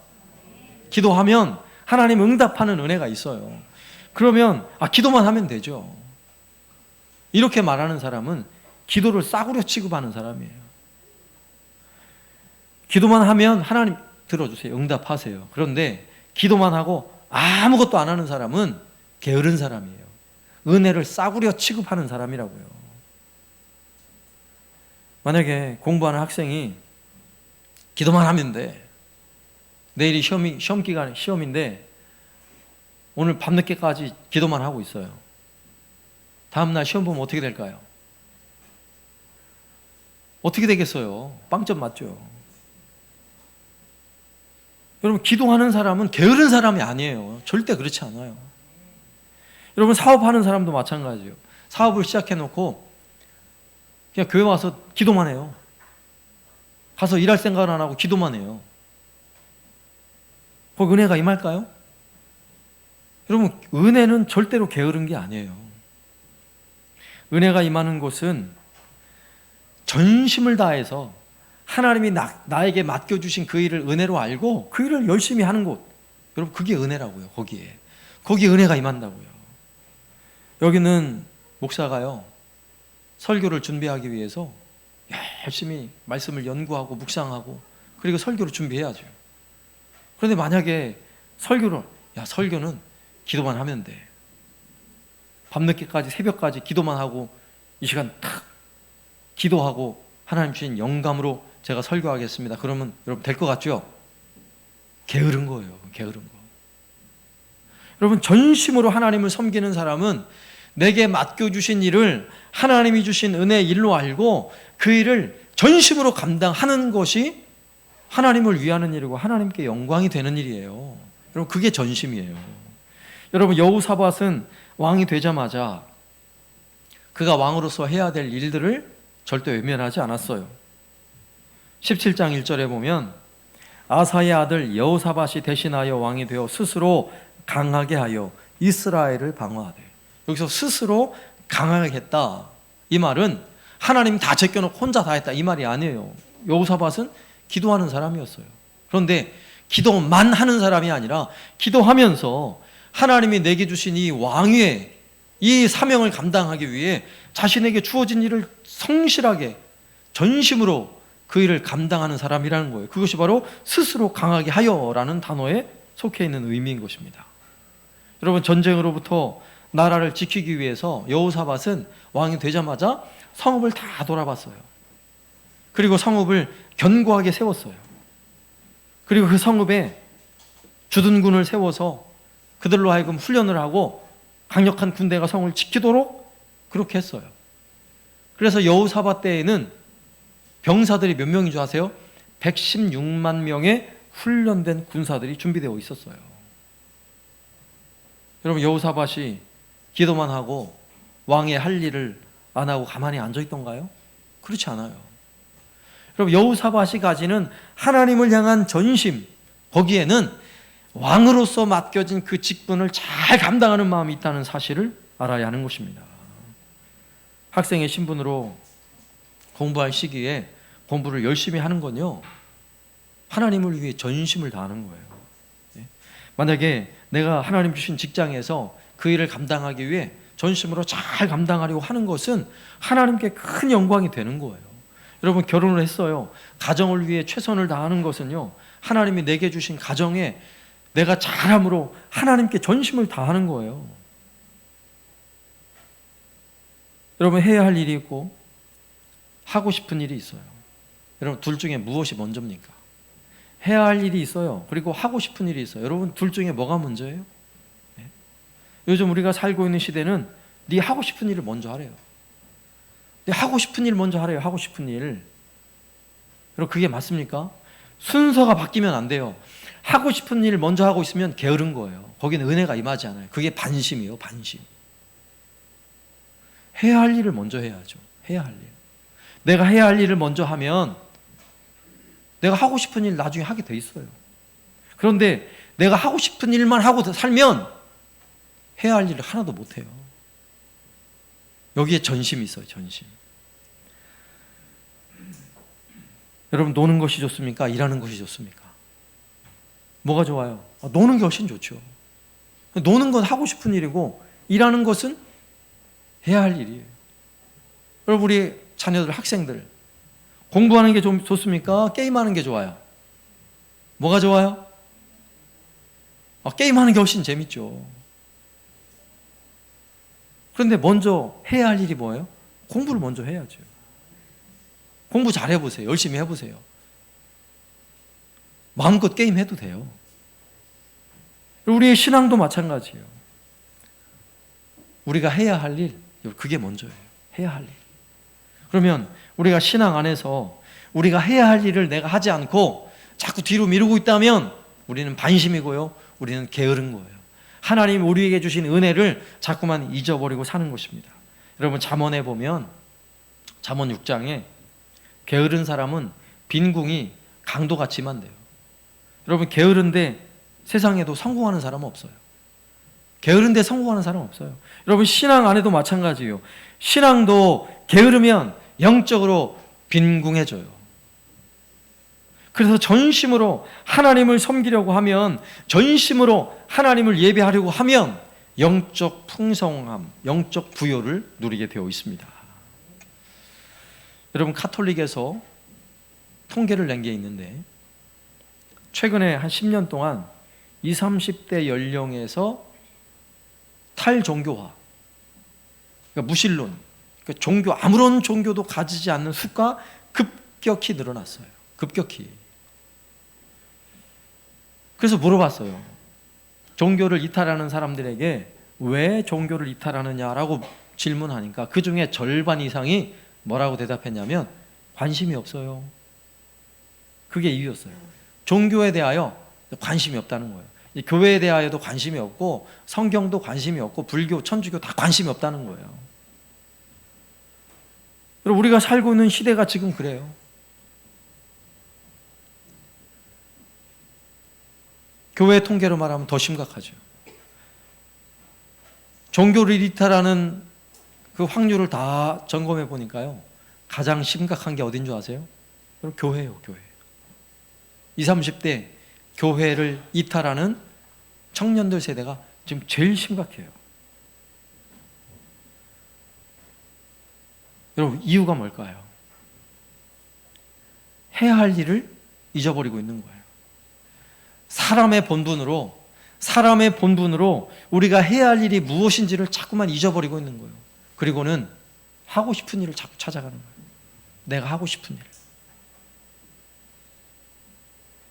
기도하면 하나님 응답하는 은혜가 있어요. 그러면 기도만 하면 되죠. 이렇게 말하는 사람은 기도를 싸구려 취급하는 사람이에요. 기도만 하면 하나님 들어주세요. 응답하세요. 그런데 기도만 하고 아무것도 안 하는 사람은 게으른 사람이에요. 은혜를 싸구려 취급하는 사람이라고요. 만약에 공부하는 학생이 기도만 하면 돼. 내일이 시험인데 오늘 밤늦게까지 기도만 하고 있어요. 다음날 시험 보면 어떻게 될까요? 어떻게 되겠어요? 빵점 맞죠? 여러분, 기도하는 사람은 게으른 사람이 아니에요. 절대 그렇지 않아요. 여러분, 사업하는 사람도 마찬가지예요. 사업을 시작해놓고 그냥 교회 와서 기도만 해요. 가서 일할 생각을 안 하고 기도만 해요. 거기 은혜가 임할까요? 여러분, 은혜는 절대로 게으른 게 아니에요. 은혜가 임하는 곳은 전심을 다해서 하나님이 나에게 맡겨주신 그 일을 은혜로 알고 그 일을 열심히 하는 곳. 여러분, 그게 은혜라고요. 거기에 은혜가 임한다고요. 여기는 목사가요, 설교를 준비하기 위해서 열심히 말씀을 연구하고 묵상하고 그리고 설교를 준비해야죠. 그런데 만약에 설교는 기도만 하면 돼. 밤늦게까지 새벽까지 기도만 하고 이 시간 탁 기도하고 하나님 주신 영감으로 제가 설교하겠습니다. 그러면 여러분 될 것 같죠? 게으른 거예요. 게으른 거. 여러분, 전심으로 하나님을 섬기는 사람은 내게 맡겨주신 일을 하나님이 주신 은혜의 일로 알고 그 일을 전심으로 감당하는 것이 하나님을 위하는 일이고 하나님께 영광이 되는 일이에요. 여러분, 그게 전심이에요. 여러분, 여호사밧은 왕이 되자마자 그가 왕으로서 해야 될 일들을 절대 외면하지 않았어요. 17장 1절에 보면 아사의 아들 여호사밧이 대신하여 왕이 되어 스스로 강하게 하여 이스라엘을 방어하되. 여기서 스스로 강하게 했다, 이 말은 하나님 다 제껴놓고 혼자 다 했다, 이 말이 아니에요. 여호사밧은 기도하는 사람이었어요. 그런데 기도만 하는 사람이 아니라 기도하면서 하나님이 내게 주신 이 왕위의 이 사명을 감당하기 위해 자신에게 주어진 일을 성실하게 전심으로 그 일을 감당하는 사람이라는 거예요. 그것이 바로 스스로 강하게 하여라는 단어에 속해 있는 의미인 것입니다. 여러분, 전쟁으로부터 나라를 지키기 위해서 여호사밧은 왕이 되자마자 성읍을 다 돌아봤어요. 그리고 성읍을 견고하게 세웠어요. 그리고 그 성읍에 주둔군을 세워서 그들로 하여금 훈련을 하고 강력한 군대가 성을 지키도록 그렇게 했어요. 그래서 여호사밧 때에는 병사들이 몇 명인 줄 아세요? 116만 명의 훈련된 군사들이 준비되어 있었어요. 여러분 여호사밧이 기도만 하고 왕의 할 일을 안 하고 가만히 앉아 있던가요? 그렇지 않아요. 여러분 여호사밧이 가지는 하나님을 향한 전심, 거기에는 왕으로서 맡겨진 그 직분을 잘 감당하는 마음이 있다는 사실을 알아야 하는 것입니다. 학생의 신분으로 공부할 시기에 공부를 열심히 하는 건요, 하나님을 위해 전심을 다하는 거예요. 만약에 내가 하나님 주신 직장에서 그 일을 감당하기 위해 전심으로 잘 감당하려고 하는 것은 하나님께 큰 영광이 되는 거예요. 여러분 결혼을 했어요. 가정을 위해 최선을 다하는 것은요, 하나님이 내게 주신 가정에 내가 잘함으로 하나님께 전심을 다하는 거예요. 여러분 해야 할 일이 있고 하고 싶은 일이 있어요. 여러분 둘 중에 무엇이 먼저입니까? 해야 할 일이 있어요. 그리고 하고 싶은 일이 있어요. 여러분 둘 중에 뭐가 먼저예요? 네? 요즘 우리가 살고 있는 시대는 네 하고 싶은 일을 먼저 하래요. 네 하고 싶은 일 먼저 하래요. 하고 싶은 일. 여러분 그게 맞습니까? 순서가 바뀌면 안 돼요. 하고 싶은 일 먼저 하고 있으면 게으른 거예요. 거기는 은혜가 임하지 않아요. 그게 반심이에요. 반심. 해야 할 일을 먼저 해야죠. 해야 할 일. 내가 해야 할 일을 먼저 하면 내가 하고 싶은 일 나중에 하게 돼 있어요. 그런데 내가 하고 싶은 일만 하고 살면 해야 할 일을 하나도 못 해요. 여기에 전심이 있어요. 전심. 여러분 노는 것이 좋습니까? 일하는 것이 좋습니까? 뭐가 좋아요? 노는 게 훨씬 좋죠. 노는 건 하고 싶은 일이고 일하는 것은 해야 할 일이에요. 여러분 우리 자녀들, 학생들 공부하는 게 좀 좋습니까? 게임하는 게 좋아요? 뭐가 좋아요? 게임하는 게 훨씬 재밌죠. 그런데 먼저 해야 할 일이 뭐예요? 공부를 먼저 해야죠. 공부 잘 해보세요. 열심히 해보세요. 마음껏 게임해도 돼요. 우리의 신앙도 마찬가지예요. 우리가 해야 할 일, 그게 먼저예요. 해야 할 일. 그러면 우리가 신앙 안에서 우리가 해야 할 일을 내가 하지 않고 자꾸 뒤로 미루고 있다면 우리는 반심이고요. 우리는 게으른 거예요. 하나님 우리에게 주신 은혜를 자꾸만 잊어버리고 사는 것입니다. 여러분 잠언에 보면 잠언 6장에 게으른 사람은 빈궁이 강도같이만 돼요. 여러분 게으른데 세상에도 성공하는 사람은 없어요. 게으른데 성공하는 사람은 없어요. 여러분 신앙 안에도 마찬가지예요. 신앙도 게으르면 영적으로 빈궁해져요. 그래서 전심으로 하나님을 섬기려고 하면, 전심으로 하나님을 예배하려고 하면 영적 풍성함, 영적 부요를 누리게 되어 있습니다. 여러분 카톨릭에서 통계를 낸 게 있는데 최근에 한 10년 동안 20, 30대 연령에서 탈종교화, 그러니까 무신론, 그러니까 종교, 아무런 종교도 가지지 않는 수가 급격히 늘어났어요. 급격히. 그래서 물어봤어요. 종교를 이탈하는 사람들에게 왜 종교를 이탈하느냐라고 질문하니까 그 중에 절반 이상이 뭐라고 대답했냐면 관심이 없어요. 그게 이유였어요. 종교에 대하여 관심이 없다는 거예요. 교회에 대하여도 관심이 없고 성경도 관심이 없고 불교, 천주교 다 관심이 없다는 거예요. 여러분 우리가 살고 있는 시대가 지금 그래요. 교회 통계로 말하면 더 심각하죠. 종교를 이탈하는 그 확률을 다 점검해 보니까요, 가장 심각한 게 어딘 줄 아세요? 여러분 교회예요. 교회. 20, 30대 교회를 이탈하는 청년들 세대가 지금 제일 심각해요. 여러분 이유가 뭘까요? 해야 할 일을 잊어버리고 있는 거예요. 사람의 본분으로 우리가 해야 할 일이 무엇인지를 자꾸만 잊어버리고 있는 거예요. 그리고는 하고 싶은 일을 자꾸 찾아가는 거예요. 내가 하고 싶은 일.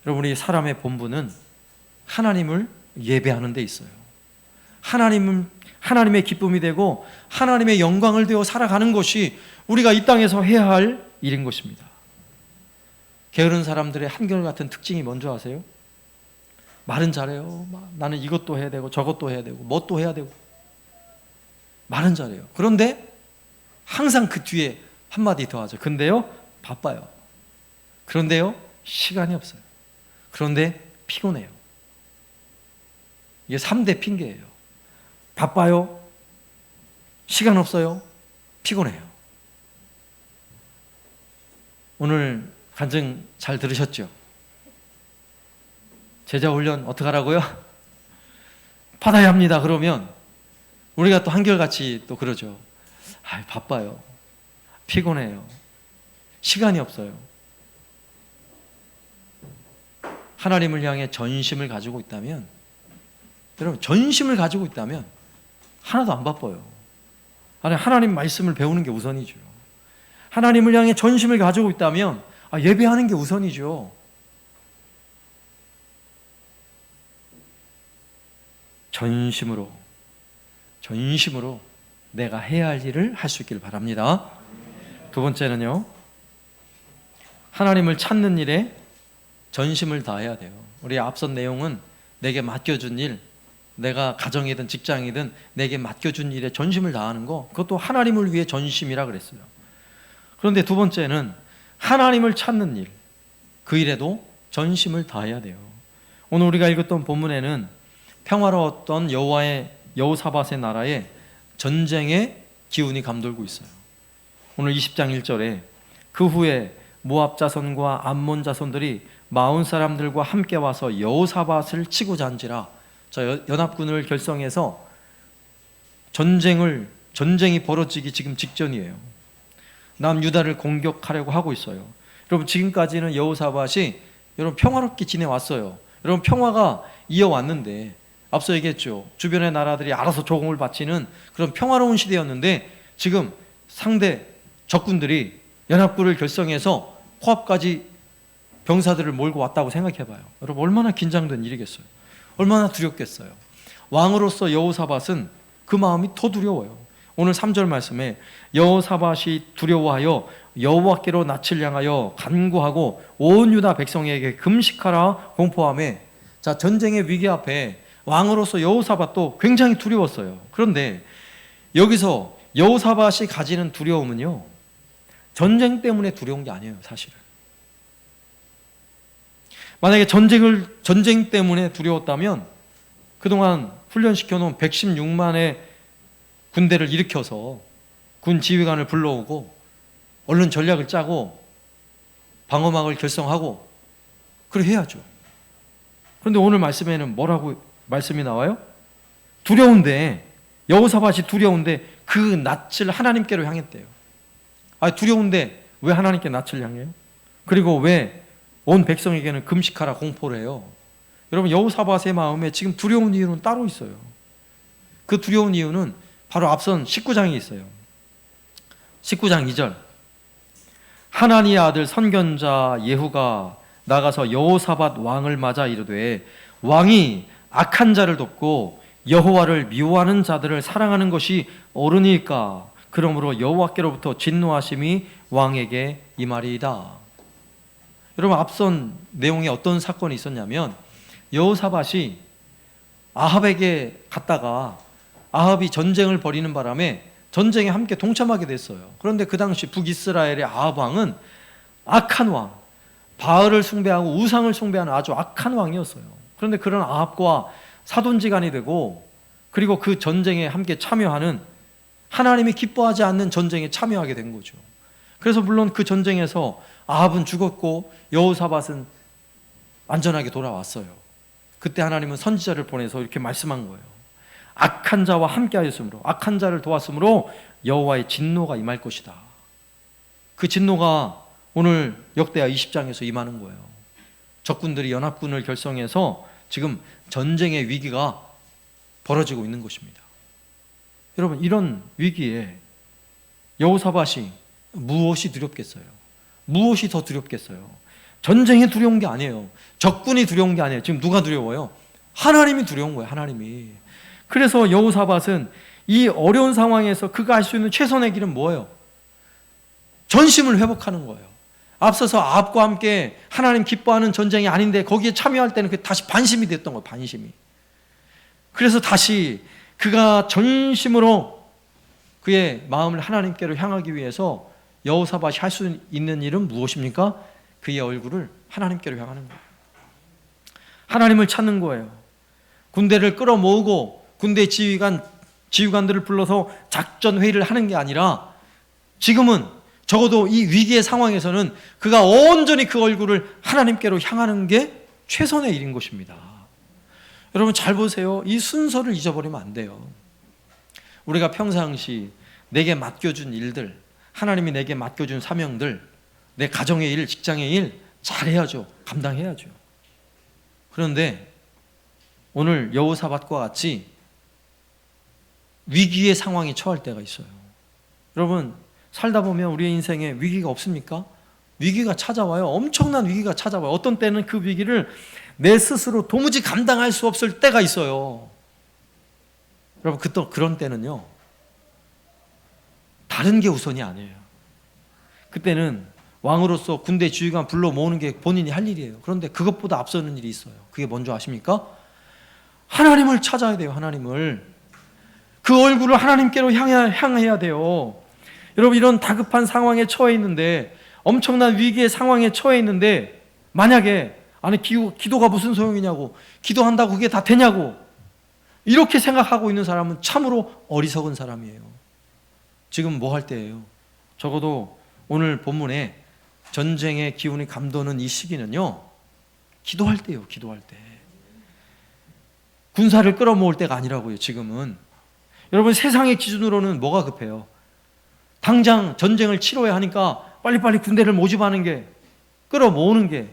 여러분 우리 사람의 본분은 하나님을 예배하는 데 있어요. 하나님의 기쁨이 되고 하나님의 영광을 되어 살아가는 것이 우리가 이 땅에서 해야 할 일인 것입니다. 게으른 사람들의 한결같은 특징이 뭔지 아세요? 말은 잘해요. 나는 이것도 해야 되고 저것도 해야 되고 뭣도 해야 되고 말은 잘해요. 그런데 항상 그 뒤에 한마디 더 하죠. 근데요 바빠요. 그런데요 시간이 없어요. 그런데 피곤해요. 이게 3대 핑계예요. 바빠요, 시간 없어요, 피곤해요. 오늘 간증 잘 들으셨죠? 제자 훈련 어떻게 하라고요? 받아야 합니다. 그러면 우리가 또 한결같이 또 그러죠. 바빠요, 피곤해요, 시간이 없어요. 하나님을 향해 전심을 가지고 있다면, 여러분 전심을 가지고 있다면 하나도 안 바빠요. 하나님 말씀을 배우는 게 우선이죠. 하나님을 향해 전심을 가지고 있다면 예배하는 게 우선이죠. 전심으로 내가 해야 할 일을 할 수 있기를 바랍니다. 두 번째는요, 하나님을 찾는 일에 전심을 다해야 돼요. 우리 앞선 내용은 내게 맡겨준 일, 내가 가정이든 직장이든 내게 맡겨준 일에 전심을 다하는 거, 그것도 하나님을 위해 전심이라 그랬어요. 그런데 두 번째는 하나님을 찾는 일, 그 일에도 전심을 다해야 돼요. 오늘 우리가 읽었던 본문에는 평화로웠던 여호사밧의 나라에 전쟁의 기운이 감돌고 있어요. 오늘 20장 1절에 그 후에 모압 자손과 암몬 자손들이 마온 사람들과 함께 와서 여호사밧을 치고자 한지라. 연합군을 결성해서 전쟁이 벌어지기 지금 직전이에요. 남유다를 공격하려고 하고 있어요. 여러분 지금까지는 여호사밧이 여러분 평화롭게 지내왔어요. 여러분 평화가 이어왔는데, 앞서 얘기했죠. 주변의 나라들이 알아서 조공을 바치는 그런 평화로운 시대였는데, 지금 상대 적군들이 연합군을 결성해서 코앞까지 병사들을 몰고 왔다고 생각해봐요. 여러분 얼마나 긴장된 일이겠어요. 얼마나 두렵겠어요. 왕으로서 여호사밧은 그 마음이 더 두려워요. 오늘 3절 말씀에 여호사밧이 두려워하여 여호와께로 낯을 향하여 간구하고 온 유다 백성에게 금식하라 공포하며. 자, 전쟁의 위기 앞에 왕으로서 여호사밧도 굉장히 두려웠어요. 그런데 여기서 여호사밧이 가지는 두려움은요, 전쟁 때문에 두려운 게 아니에요. 사실은 만약에 전쟁 때문에 두려웠다면 그동안 훈련시켜 놓은 116만의 군대를 일으켜서 군 지휘관을 불러오고 얼른 전략을 짜고 방어막을 결성하고 그래 해야죠. 그런데 오늘 말씀에는 뭐라고 말씀이 나와요? 두려운데, 여호사밧이 두려운데 그 낯을 하나님께로 향했대요. 두려운데 왜 하나님께 낯을 향해요? 그리고 왜 온 백성에게는 금식하라 공포를 해요? 여러분 여호사밧의 마음에 지금 두려운 이유는 따로 있어요. 그 두려운 이유는 바로 앞선 19장이 있어요. 19장 2절, 하나니의 아들 선견자 예후가 나가서 여호사밧 왕을 맞아 이르되 왕이 악한 자를 돕고 여호와를 미워하는 자들을 사랑하는 것이 옳으니까 그러므로 여호와께로부터 진노하심이 왕에게 임하리이다. 여러분 앞선 내용에 어떤 사건이 있었냐면, 여호사밧이 아합에게 갔다가 아합이 전쟁을 벌이는 바람에 전쟁에 함께 동참하게 됐어요. 그런데 그 당시 북이스라엘의 아합 왕은 악한 왕, 바알을 숭배하고 우상을 숭배하는 아주 악한 왕이었어요. 그런데 그런 아합과 사돈지간이 되고, 그리고 그 전쟁에 함께 참여하는, 하나님이 기뻐하지 않는 전쟁에 참여하게 된 거죠. 그래서 물론 그 전쟁에서 아합은 죽었고 여호사밧은 안전하게 돌아왔어요. 그때 하나님은 선지자를 보내서 이렇게 말씀한 거예요. 악한 자와 함께하였으므로, 악한 자를 도왔으므로 여호와의 진노가 임할 것이다. 그 진노가 오늘 역대하 20장에서 임하는 거예요. 적군들이 연합군을 결성해서 지금 전쟁의 위기가 벌어지고 있는 것입니다. 여러분 이런 위기에 여호사밧이 무엇이 두렵겠어요? 무엇이 더 두렵겠어요? 전쟁이 두려운 게 아니에요. 적군이 두려운 게 아니에요. 지금 누가 두려워요? 하나님이 두려운 거예요. 하나님이. 그래서 여호사밧은 이 어려운 상황에서 그가 할 수 있는 최선의 길은 뭐예요? 전심을 회복하는 거예요. 앞서서 아합과 함께 하나님 기뻐하는 전쟁이 아닌데 거기에 참여할 때는 그게 다시 반심이 됐던 거예요. 반심이. 그래서 다시 그가 전심으로 그의 마음을 하나님께로 향하기 위해서 여호사밧이 할 수 있는 일은 무엇입니까? 그의 얼굴을 하나님께로 향하는 거예요. 하나님을 찾는 거예요. 군대를 끌어모으고 군대 지휘관들을 불러서 작전 회의를 하는 게 아니라 지금은 적어도 이 위기의 상황에서는 그가 온전히 그 얼굴을 하나님께로 향하는 게 최선의 일인 것입니다. 여러분 잘 보세요. 이 순서를 잊어버리면 안 돼요. 우리가 평상시 내게 맡겨준 일들, 하나님이 내게 맡겨준 사명들, 내 가정의 일, 직장의 일 잘해야죠. 감당해야죠. 그런데 오늘 여호사밧과 같이 위기의 상황에 처할 때가 있어요. 여러분 살다 보면 우리의 인생에 위기가 없습니까? 위기가 찾아와요. 엄청난 위기가 찾아와요. 어떤 때는 그 위기를 내 스스로 도무지 감당할 수 없을 때가 있어요. 여러분 그런 때는요, 다른 게 우선이 아니에요. 그때는 왕으로서 군대 지휘관 불러 모으는 게 본인이 할 일이에요. 그런데 그것보다 앞서는 일이 있어요. 그게 뭔지 아십니까? 하나님을 찾아야 돼요. 하나님을. 그 얼굴을 하나님께로 향해야 돼요. 여러분 이런 다급한 상황에 처해 있는데, 엄청난 위기의 상황에 처해 있는데, 만약에 아니 기도가 무슨 소용이냐고, 기도한다고 그게 다 되냐고 이렇게 생각하고 있는 사람은 참으로 어리석은 사람이에요. 지금 뭐 할 때예요? 적어도 오늘 본문에 전쟁의 기운이 감도는 이 시기는요, 기도할 때예요. 기도할 때. 군사를 끌어모을 때가 아니라고요. 지금은. 여러분 세상의 기준으로는 뭐가 급해요? 당장 전쟁을 치러야 하니까 빨리빨리 군대를 모집하는 게, 끌어모으는 게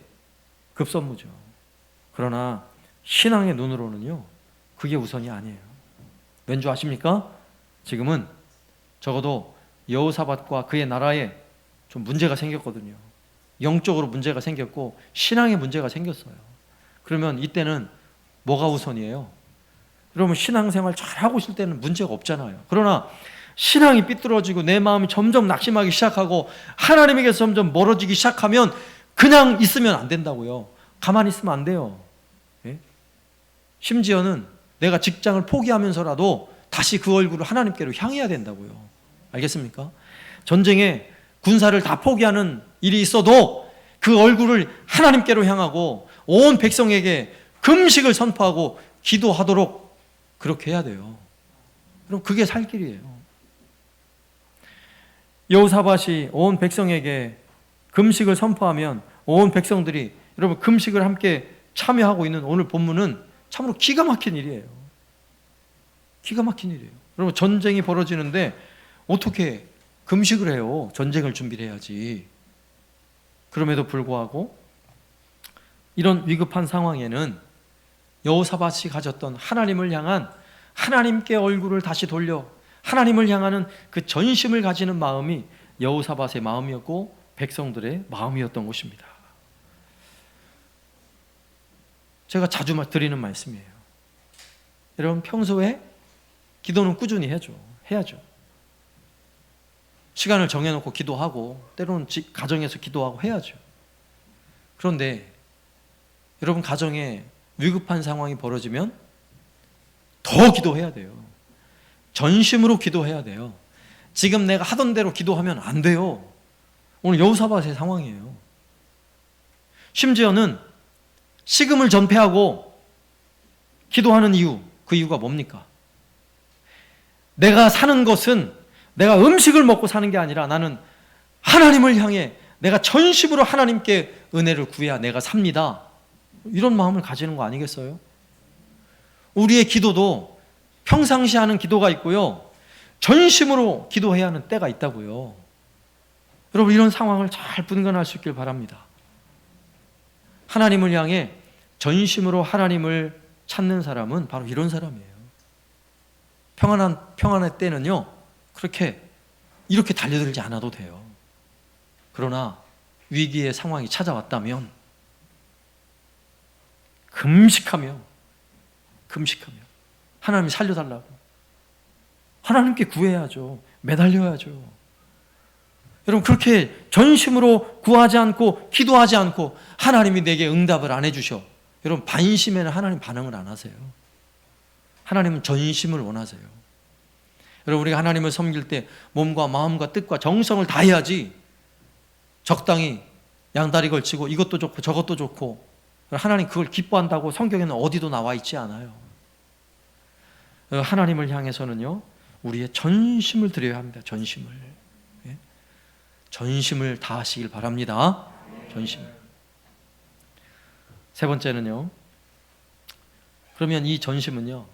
급선무죠. 그러나 신앙의 눈으로는요, 그게 우선이 아니에요. 왠 줄 아십니까? 지금은 적어도 여호사밧과 그의 나라에 좀 문제가 생겼거든요. 영적으로 문제가 생겼고 신앙에 문제가 생겼어요. 그러면 이때는 뭐가 우선이에요? 여러분 신앙생활 잘하고 있을 때는 문제가 없잖아요. 그러나 신앙이 삐뚤어지고 내 마음이 점점 낙심하기 시작하고 하나님에게서 점점 멀어지기 시작하면 그냥 있으면 안 된다고요. 가만히 있으면 안 돼요. 예? 심지어는 내가 직장을 포기하면서라도 다시 그 얼굴을 하나님께로 향해야 된다고요. 알겠습니까? 전쟁에 군사를 다 포기하는 일이 있어도 그 얼굴을 하나님께로 향하고 온 백성에게 금식을 선포하고 기도하도록 그렇게 해야 돼요. 그럼 그게 살 길이에요. 여호사밧이 온 백성에게 금식을 선포하면 온 백성들이, 여러분 금식을 함께 참여하고 있는 오늘 본문은 참으로 기가 막힌 일이에요. 기가 막힌 일이에요. 여러분 전쟁이 벌어지는데 어떻게 금식을 해요? 전쟁을 준비를 해야지. 그럼에도 불구하고 이런 위급한 상황에는 여호사밧이 가졌던 하나님을 향한, 하나님께 얼굴을 다시 돌려 하나님을 향하는 그 전심을 가지는 마음이 여호사밧의 마음이었고 백성들의 마음이었던 것입니다. 제가 자주 드리는 말씀이에요. 여러분 평소에 기도는 꾸준히 해야죠. 시간을 정해놓고 기도하고 때로는 가정에서 기도하고 해야죠. 그런데 여러분 가정에 위급한 상황이 벌어지면 더 기도해야 돼요. 전심으로 기도해야 돼요. 지금 내가 하던 대로 기도하면 안 돼요. 오늘 여호사밧의 상황이에요. 심지어는 식음을 전폐하고 기도하는 이유, 그 이유가 뭡니까? 내가 사는 것은 내가 음식을 먹고 사는 게 아니라 나는 하나님을 향해 내가 전심으로 하나님께 은혜를 구해야 내가 삽니다. 이런 마음을 가지는 거 아니겠어요? 우리의 기도도 평상시 하는 기도가 있고요, 전심으로 기도해야 하는 때가 있다고요. 여러분 이런 상황을 잘 분간할 수 있길 바랍니다. 하나님을 향해 전심으로 하나님을 찾는 사람은 바로 이런 사람이에요. 평안할 때는요, 이렇게 달려들지 않아도 돼요. 그러나 위기의 상황이 찾아왔다면 금식하며 하나님이 살려달라고 하나님께 구해야죠. 매달려야죠. 여러분 그렇게 전심으로 구하지 않고 기도하지 않고 하나님이 내게 응답을 안 해주셔. 여러분 반심에는 하나님 반응을 안 하세요. 하나님은 전심을 원하세요. 여러분 우리가 하나님을 섬길 때 몸과 마음과 뜻과 정성을 다해야지 적당히 양다리 걸치고 이것도 좋고 저것도 좋고 하나님 그걸 기뻐한다고 성경에는 어디도 나와 있지 않아요. 하나님을 향해서는요 우리의 전심을 드려야 합니다. 전심을. 예? 전심을 다하시길 바랍니다. 전심을. 세 번째는요, 그러면 이 전심은요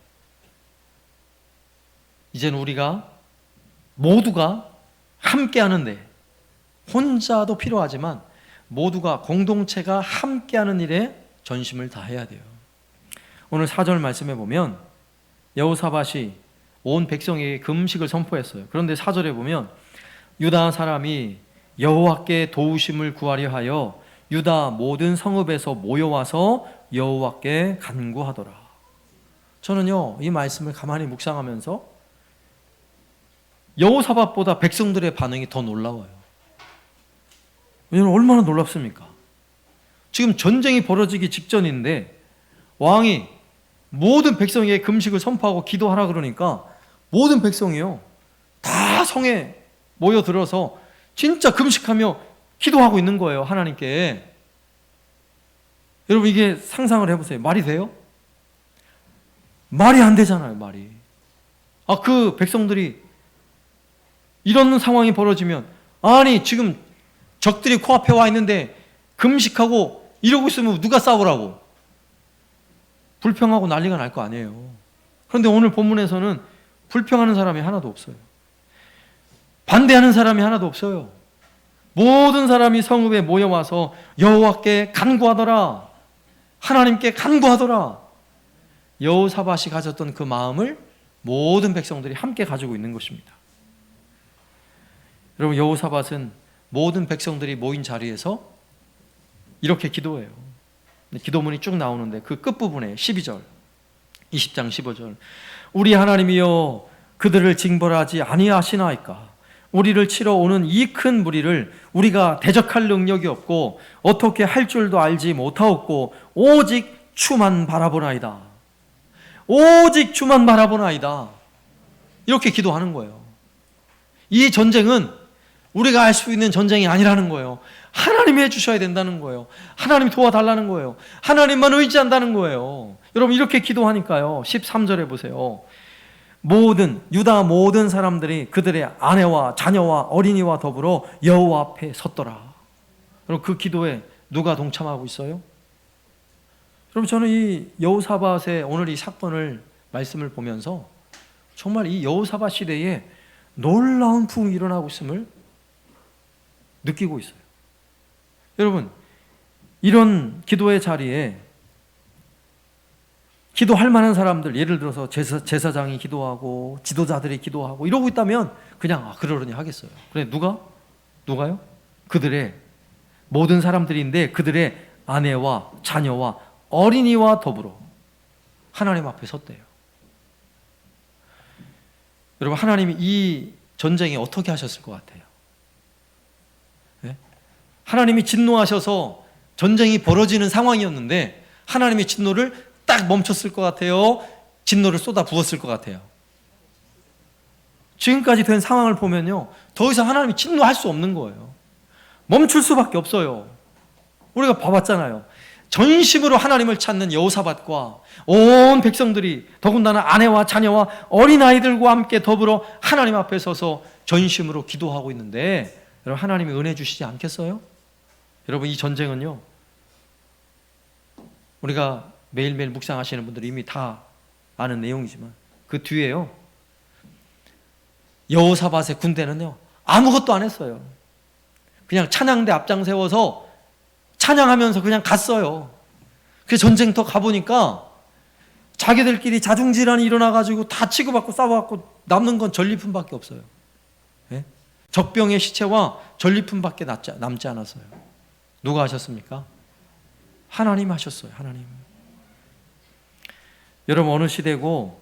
이제는 우리가 모두가 함께 하는데, 혼자도 필요하지만 모두가 공동체가 함께하는 일에 전심을 다해야 돼요. 오늘 4절 말씀에 보면 여호사밧이 온 백성에게 금식을 선포했어요. 그런데 4절에 보면 유다 사람이 여호와께 도우심을 구하려 하여 유다 모든 성읍에서 모여와서 여호와께 간구하더라. 저는요 이 말씀을 가만히 묵상하면서 여호사밧보다 백성들의 반응이 더 놀라워요. 왜냐하면 얼마나 놀랍습니까? 지금 전쟁이 벌어지기 직전인데 왕이 모든 백성에게 금식을 선포하고 기도하라 그러니까 모든 백성이요 다 성에 모여들어서 진짜 금식하며 기도하고 있는 거예요. 하나님께. 여러분 이게 상상을 해보세요. 말이 돼요? 말이 안 되잖아요. 말이. 그 백성들이 이런 상황이 벌어지면 아니 지금 적들이 코앞에 와 있는데 금식하고 이러고 있으면 누가 싸우라고 불평하고 난리가 날 거 아니에요. 그런데 오늘 본문에서는 불평하는 사람이 하나도 없어요. 반대하는 사람이 하나도 없어요. 모든 사람이 성읍에 모여와서 여호와께 간구하더라. 하나님께 간구하더라. 여호사밧이 가졌던 그 마음을 모든 백성들이 함께 가지고 있는 것입니다. 여러분 여호사밧은 모든 백성들이 모인 자리에서 이렇게 기도해요. 기도문이 쭉 나오는데 그 끝부분에 12절 20장 15절 우리 하나님이여 그들을 징벌하지 아니하시나이까. 우리를 치러 오는 이 큰 무리를 우리가 대적할 능력이 없고 어떻게 할 줄도 알지 못하옵고 오직 주만 바라보나이다. 오직 주만 바라보나이다. 이렇게 기도하는 거예요. 이 전쟁은 우리가 할 수 있는 전쟁이 아니라는 거예요. 하나님이 해주셔야 된다는 거예요. 하나님이 도와달라는 거예요. 하나님만 의지한다는 거예요. 여러분 이렇게 기도하니까요 13절에 보세요. 유다 모든 사람들이 그들의 아내와 자녀와 어린이와 더불어 여호와 앞에 섰더라. 여러분 그 기도에 누가 동참하고 있어요? 여러분 저는 이 여호사밧의 오늘 이 사건을 말씀을 보면서 정말 이 여호사밧 시대에 놀라운 부흥이 일어나고 있음을 느끼고 있어요. 여러분 이런 기도의 자리에 기도할 만한 사람들, 예를 들어서 제사장이 기도하고 지도자들이 기도하고 이러고 있다면 그냥 그러려니 하겠어요. 그런데 누가요? 그들의 모든 사람들인데 그들의 아내와 자녀와 어린이와 더불어 하나님 앞에 섰대요. 여러분 하나님이 이 전쟁에 어떻게 하셨을 것 같아요? 네? 하나님이 진노하셔서 전쟁이 벌어지는 상황이었는데 하나님의 진노를 딱 멈췄을 것 같아요? 진노를 쏟아 부었을 것 같아요? 지금까지 된 상황을 보면요 더 이상 하나님이 진노할 수 없는 거예요. 멈출 수밖에 없어요. 우리가 봐봤잖아요. 전심으로 하나님을 찾는 여호사밧과 온 백성들이 더군다나 아내와 자녀와 어린아이들과 함께 더불어 하나님 앞에 서서 전심으로 기도하고 있는데 여러분 하나님이 은혜 주시지 않겠어요? 여러분 이 전쟁은요 우리가 매일매일 묵상하시는 분들이 이미 다 아는 내용이지만 그 뒤에요 여호사밧의 군대는요 아무것도 안 했어요. 그냥 찬양대 앞장 세워서 찬양하면서 그냥 갔어요. 그 전쟁터 가보니까 자기들끼리 자중질환이 일어나가지고 다 치고받고 싸워갖고 남는 건 전리품밖에 없어요. 예? 적병의 시체와 전리품밖에 남지 않았어요. 누가 하셨습니까? 하나님 하셨어요. 하나님. 여러분 어느 시대고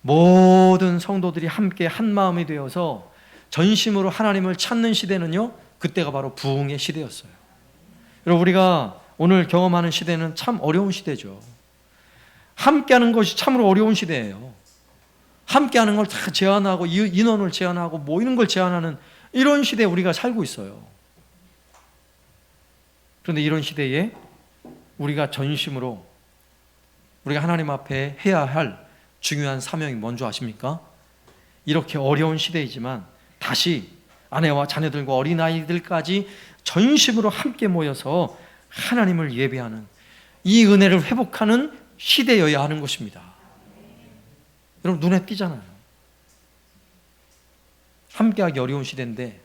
모든 성도들이 함께 한 마음이 되어서 전심으로 하나님을 찾는 시대는요, 그때가 바로 부흥의 시대였어요. 여러분, 우리가 오늘 경험하는 시대는 참 어려운 시대죠. 함께하는 것이 참으로 어려운 시대예요. 함께하는 걸 다 제한하고 인원을 제한하고 모이는 걸 제한하는 이런 시대에 우리가 살고 있어요. 그런데 이런 시대에 우리가 전심으로 우리가 하나님 앞에 해야 할 중요한 사명이 뭔지 아십니까? 이렇게 어려운 시대이지만 다시 아내와 자녀들과 어린아이들까지 전심으로 함께 모여서 하나님을 예배하는 이 은혜를 회복하는 시대여야 하는 것입니다. 여러분, 눈에 띄잖아요. 함께하기 어려운 시대인데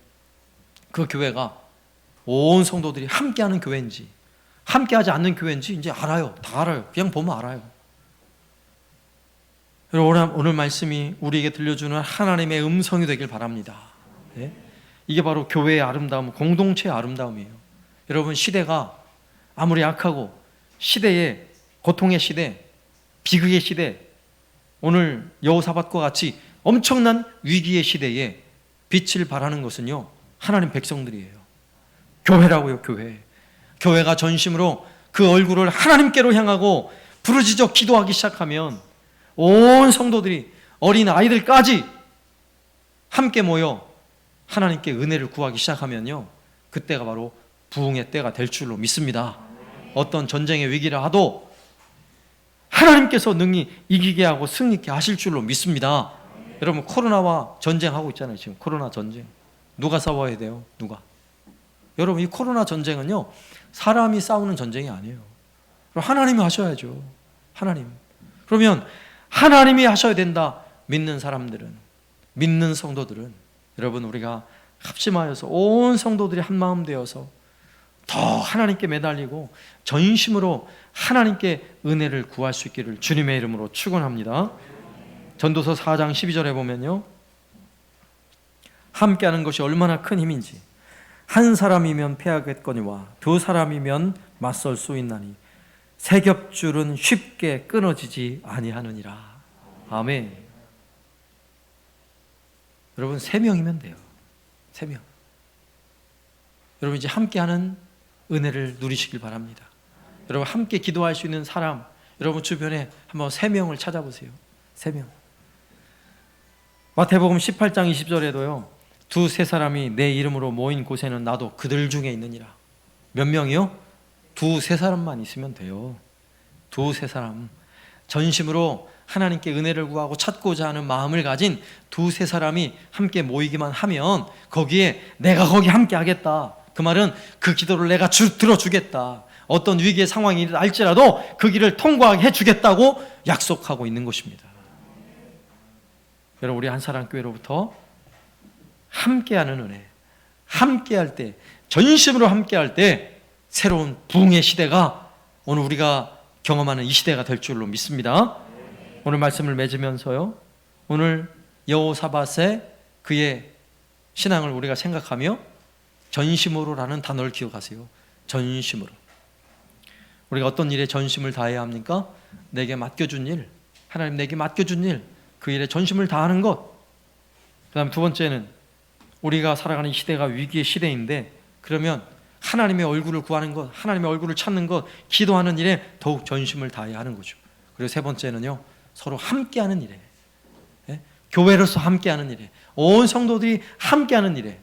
그 교회가 온 성도들이 함께하는 교회인지 함께하지 않는 교회인지 이제 알아요. 다 알아요. 그냥 보면 알아요. 여러분, 오늘 말씀이 우리에게 들려주는 하나님의 음성이 되길 바랍니다. 네? 이게 바로 교회의 아름다움, 공동체의 아름다움이에요. 여러분, 시대가 아무리 약하고 시대의 고통의 시대, 비극의 시대, 오늘 여호사밧과 같이 엄청난 위기의 시대에 빛을 발하는 것은요, 하나님 백성들이에요. 교회라고요. 교회가 전심으로 그 얼굴을 하나님께로 향하고 부르짖어 기도하기 시작하면 온 성도들이 어린 아이들까지 함께 모여 하나님께 은혜를 구하기 시작하면요, 그때가 바로 부흥의 때가 될 줄로 믿습니다. 어떤 전쟁의 위기라 하도 하나님께서 능히 이기게 하고 승리케 하실 줄로 믿습니다. 여러분, 코로나와 전쟁하고 있잖아요. 지금 코로나 전쟁. 누가 싸워야 돼요? 누가? 여러분, 이 코로나 전쟁은요, 사람이 싸우는 전쟁이 아니에요. 하나님이 하셔야죠. 하나님. 그러면 하나님이 하셔야 된다 믿는 사람들은, 믿는 성도들은, 여러분, 우리가 합심하여서 온 성도들이 한마음 되어서 더 하나님께 매달리고 전심으로 하나님께 은혜를 구할 수 있기를 주님의 이름으로 축원합니다. 전도서 4장 12절에 보면요, 함께하는 것이 얼마나 큰 힘인지, 한 사람이면 패하겠거니와 두 사람이면 맞설 수 있나니 세 겹줄은 쉽게 끊어지지 아니하느니라. 아멘. 여러분, 3명이면 돼요. 3명. 여러분, 이제 함께하는 은혜를 누리시길 바랍니다. 여러분, 함께 기도할 수 있는 사람, 여러분 주변에 한번 3명을 찾아보세요. 3명. 마태복음 18장 20절에도요, 두세 사람이 내 이름으로 모인 곳에는 나도 그들 중에 있느니라. 몇 명이요? 두세 사람만 있으면 돼요. 두세 사람. 전심으로 하나님께 은혜를 구하고 찾고자 하는 마음을 가진 두세 사람이 함께 모이기만 하면 거기에 내가 거기 함께 하겠다. 그 말은 그 기도를 내가 들어주겠다. 어떤 위기의 상황이 날지라도 그 길을 통과하게 해주겠다고 약속하고 있는 것입니다. 여러분, 우리 한사랑교회로부터 함께하는 은혜, 함께할 때, 전심으로 함께할 때 새로운 부흥의 시대가 오늘 우리가 경험하는 이 시대가 될 줄로 믿습니다. 오늘 말씀을 맺으면서요, 오늘 여호사밧의 그의 신앙을 우리가 생각하며 전심으로라는 단어를 기억하세요. 전심으로. 우리가 어떤 일에 전심을 다해야 합니까? 내게 맡겨준 일, 하나님 내게 맡겨준 일, 그 일에 전심을 다하는 것. 그 다음 두 번째는 우리가 살아가는 시대가 위기의 시대인데, 그러면 하나님의 얼굴을 구하는 것, 하나님의 얼굴을 찾는 것, 기도하는 일에 더욱 전심을 다해야 하는 거죠. 그리고 세 번째는요, 서로 함께하는 일에, 교회로서 함께하는 일에, 온 성도들이 함께하는 일에.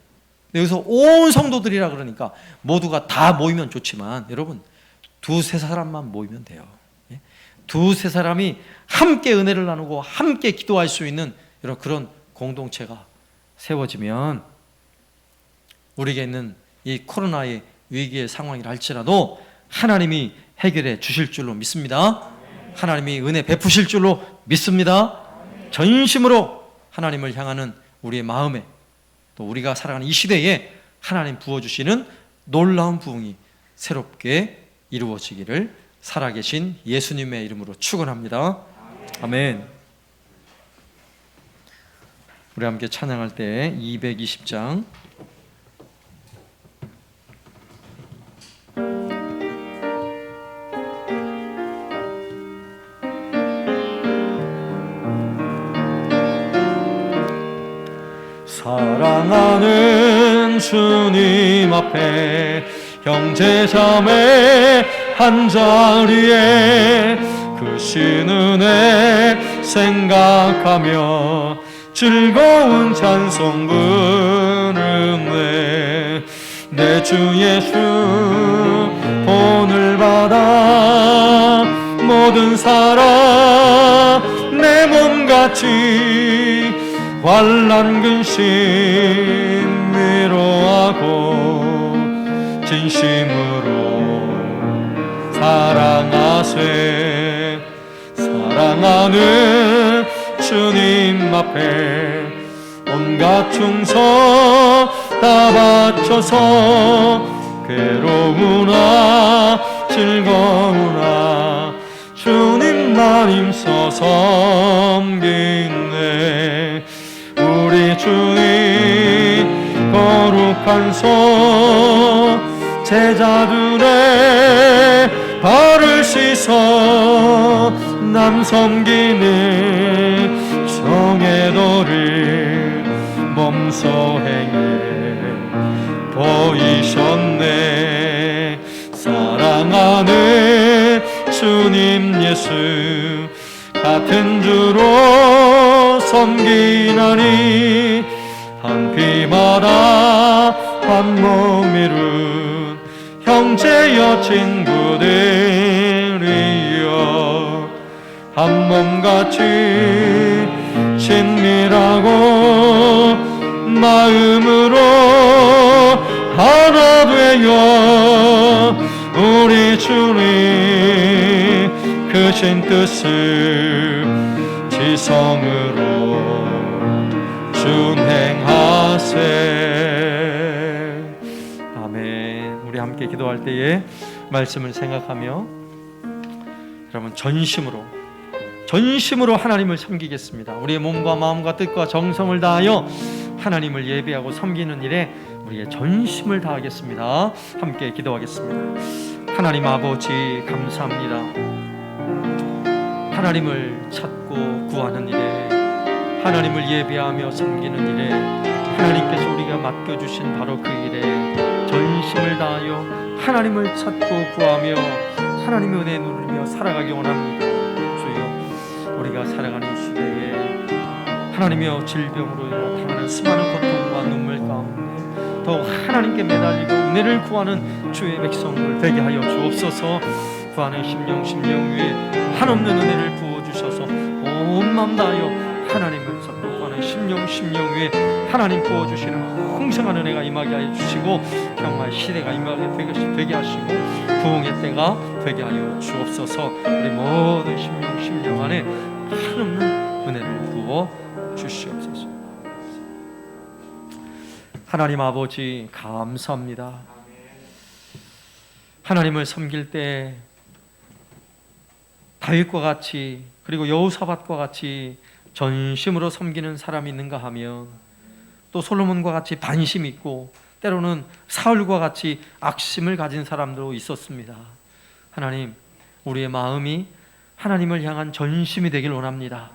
여기서 온 성도들이라 그러니까 모두가 다 모이면 좋지만, 여러분, 두세 사람만 모이면 돼요. 두세 사람이 함께 은혜를 나누고 함께 기도할 수 있는 이런 그런 공동체가 세워지면 우리에게 있는 이 코로나의 위기의 상황이라 할지라도 하나님이 해결해 주실 줄로 믿습니다. 하나님이 은혜 베푸실 줄로 믿습니다. 전심으로 하나님을 향하는 우리의 마음에, 또 우리가 살아가는 이 시대에 하나님 부어주시는 놀라운 부흥이 새롭게 이루어지기를 살아계신 예수님의 이름으로 축원합니다. 아멘. 우리 함께 찬양할 때 220장 사랑하는 주님 앞에 형제자매 한자리에 크신 은혜 생각하며 즐거운 찬송 부르네. 내 주 예수 본을 받아 모든 사람 내 몸같이 환난 근심 위로하고 진심으로 사랑하세. 사랑하는 주님 앞에 온갖 충성 다 바쳐서 괴로우나 즐거우나 주님만 힘써 섬기네. 우리 주님 거룩한 손 제자들의 발을 씻어 남 섬기는 정의도를 몸소 행해 보이셨네. 사랑하는 주님 예수 같은 주로 섬기나니 한 피마다 한 몸 이룬 형제여 친구들이여 한 몸같이 친밀하고 마음으로 하나 되어 우리 주님 크신 뜻을 지성으로 준행하세. 아멘. 우리 함께 기도할 때에 말씀을 생각하며 여러분 전심으로 하나님을 섬기겠습니다. 우리의 몸과 마음과 뜻과 정성을 다하여 하나님을 예배하고 섬기는 일에 우리의 전심을 다하겠습니다. 함께 기도하겠습니다. 하나님 아버지 감사합니다. 하나님을 찾고 구하는 일에 하나님을 예배하며 섬기는 일에 하나님께서 우리가 맡겨주신 바로 그 일에 전심을 다하여 하나님을 찾고 구하며 하나님의 은혜 누리며 살아가기 원합니다. 주여 우리가 살아가는 시대에 하나님의 질병으로 당하는 수많은 고통과 눈물 가운데 더욱 하나님께 매달리고 은혜를 구하는 주의 백성들 되게 하여 주옵소서. 구하는 심령 위에 한없는 은혜를 부어주셔서 온 마음 다하여 하나님을 찾고 구하는 심령 위에 하나님 부어주시는 풍성한 은혜가 임하게 하여 주시고 경화의 시대가 임하게 되게 하시고 부흥의 때가 되게 하여 주옵소서. 우리 모든 심령 안에 한없는 은혜를 부어 주시옵소서. 하나님 아버지 감사합니다. 하나님을 섬길 때 다윗과 같이 그리고 여호사밧과 같이 전심으로 섬기는 사람이 있는가 하면 또 솔로몬과 같이 반심 있고 때로는 사울과 같이 악심을 가진 사람도 있었습니다. 하나님, 우리의 마음이 하나님을 향한 전심이 되길 원합니다.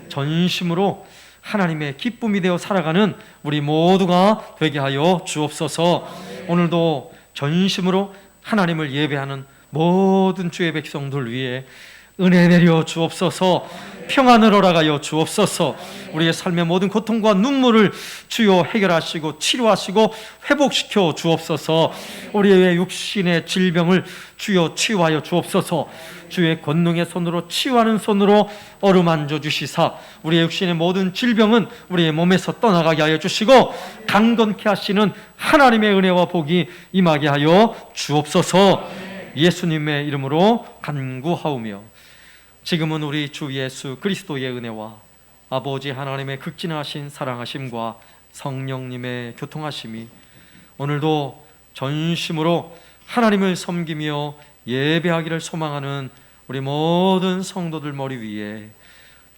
전심으로 하나님의 기쁨이 되어 살아가는 우리 모두가 되게 하여 주옵소서. 오늘도 전심으로 하나님을 예배하는 모든 주의 백성들 위해 은혜 내려 주옵소서. 평안을 허락하여 주옵소서. 우리의 삶의 모든 고통과 눈물을 주여 해결하시고 치료하시고 회복시켜 주옵소서. 우리의 육신의 질병을 주여 치유하여 주옵소서. 주의 권능의 손으로 치유하는 손으로 어루만져 주시사 우리의 육신의 모든 질병은 우리의 몸에서 떠나가게 하여 주시고 강건케 하시는 하나님의 은혜와 복이 임하게 하여 주옵소서. 예수님의 이름으로 간구하오며 지금은 우리 주 예수 그리스도의 은혜와 아버지 하나님의 극진하신 사랑하심과 성령님의 교통하심이 오늘도 전심으로 하나님을 섬기며 예배하기를 소망하는 우리 모든 성도들 머리 위에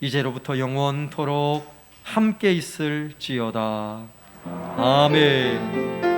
이제로부터 영원토록 함께 있을지어다. 아멘.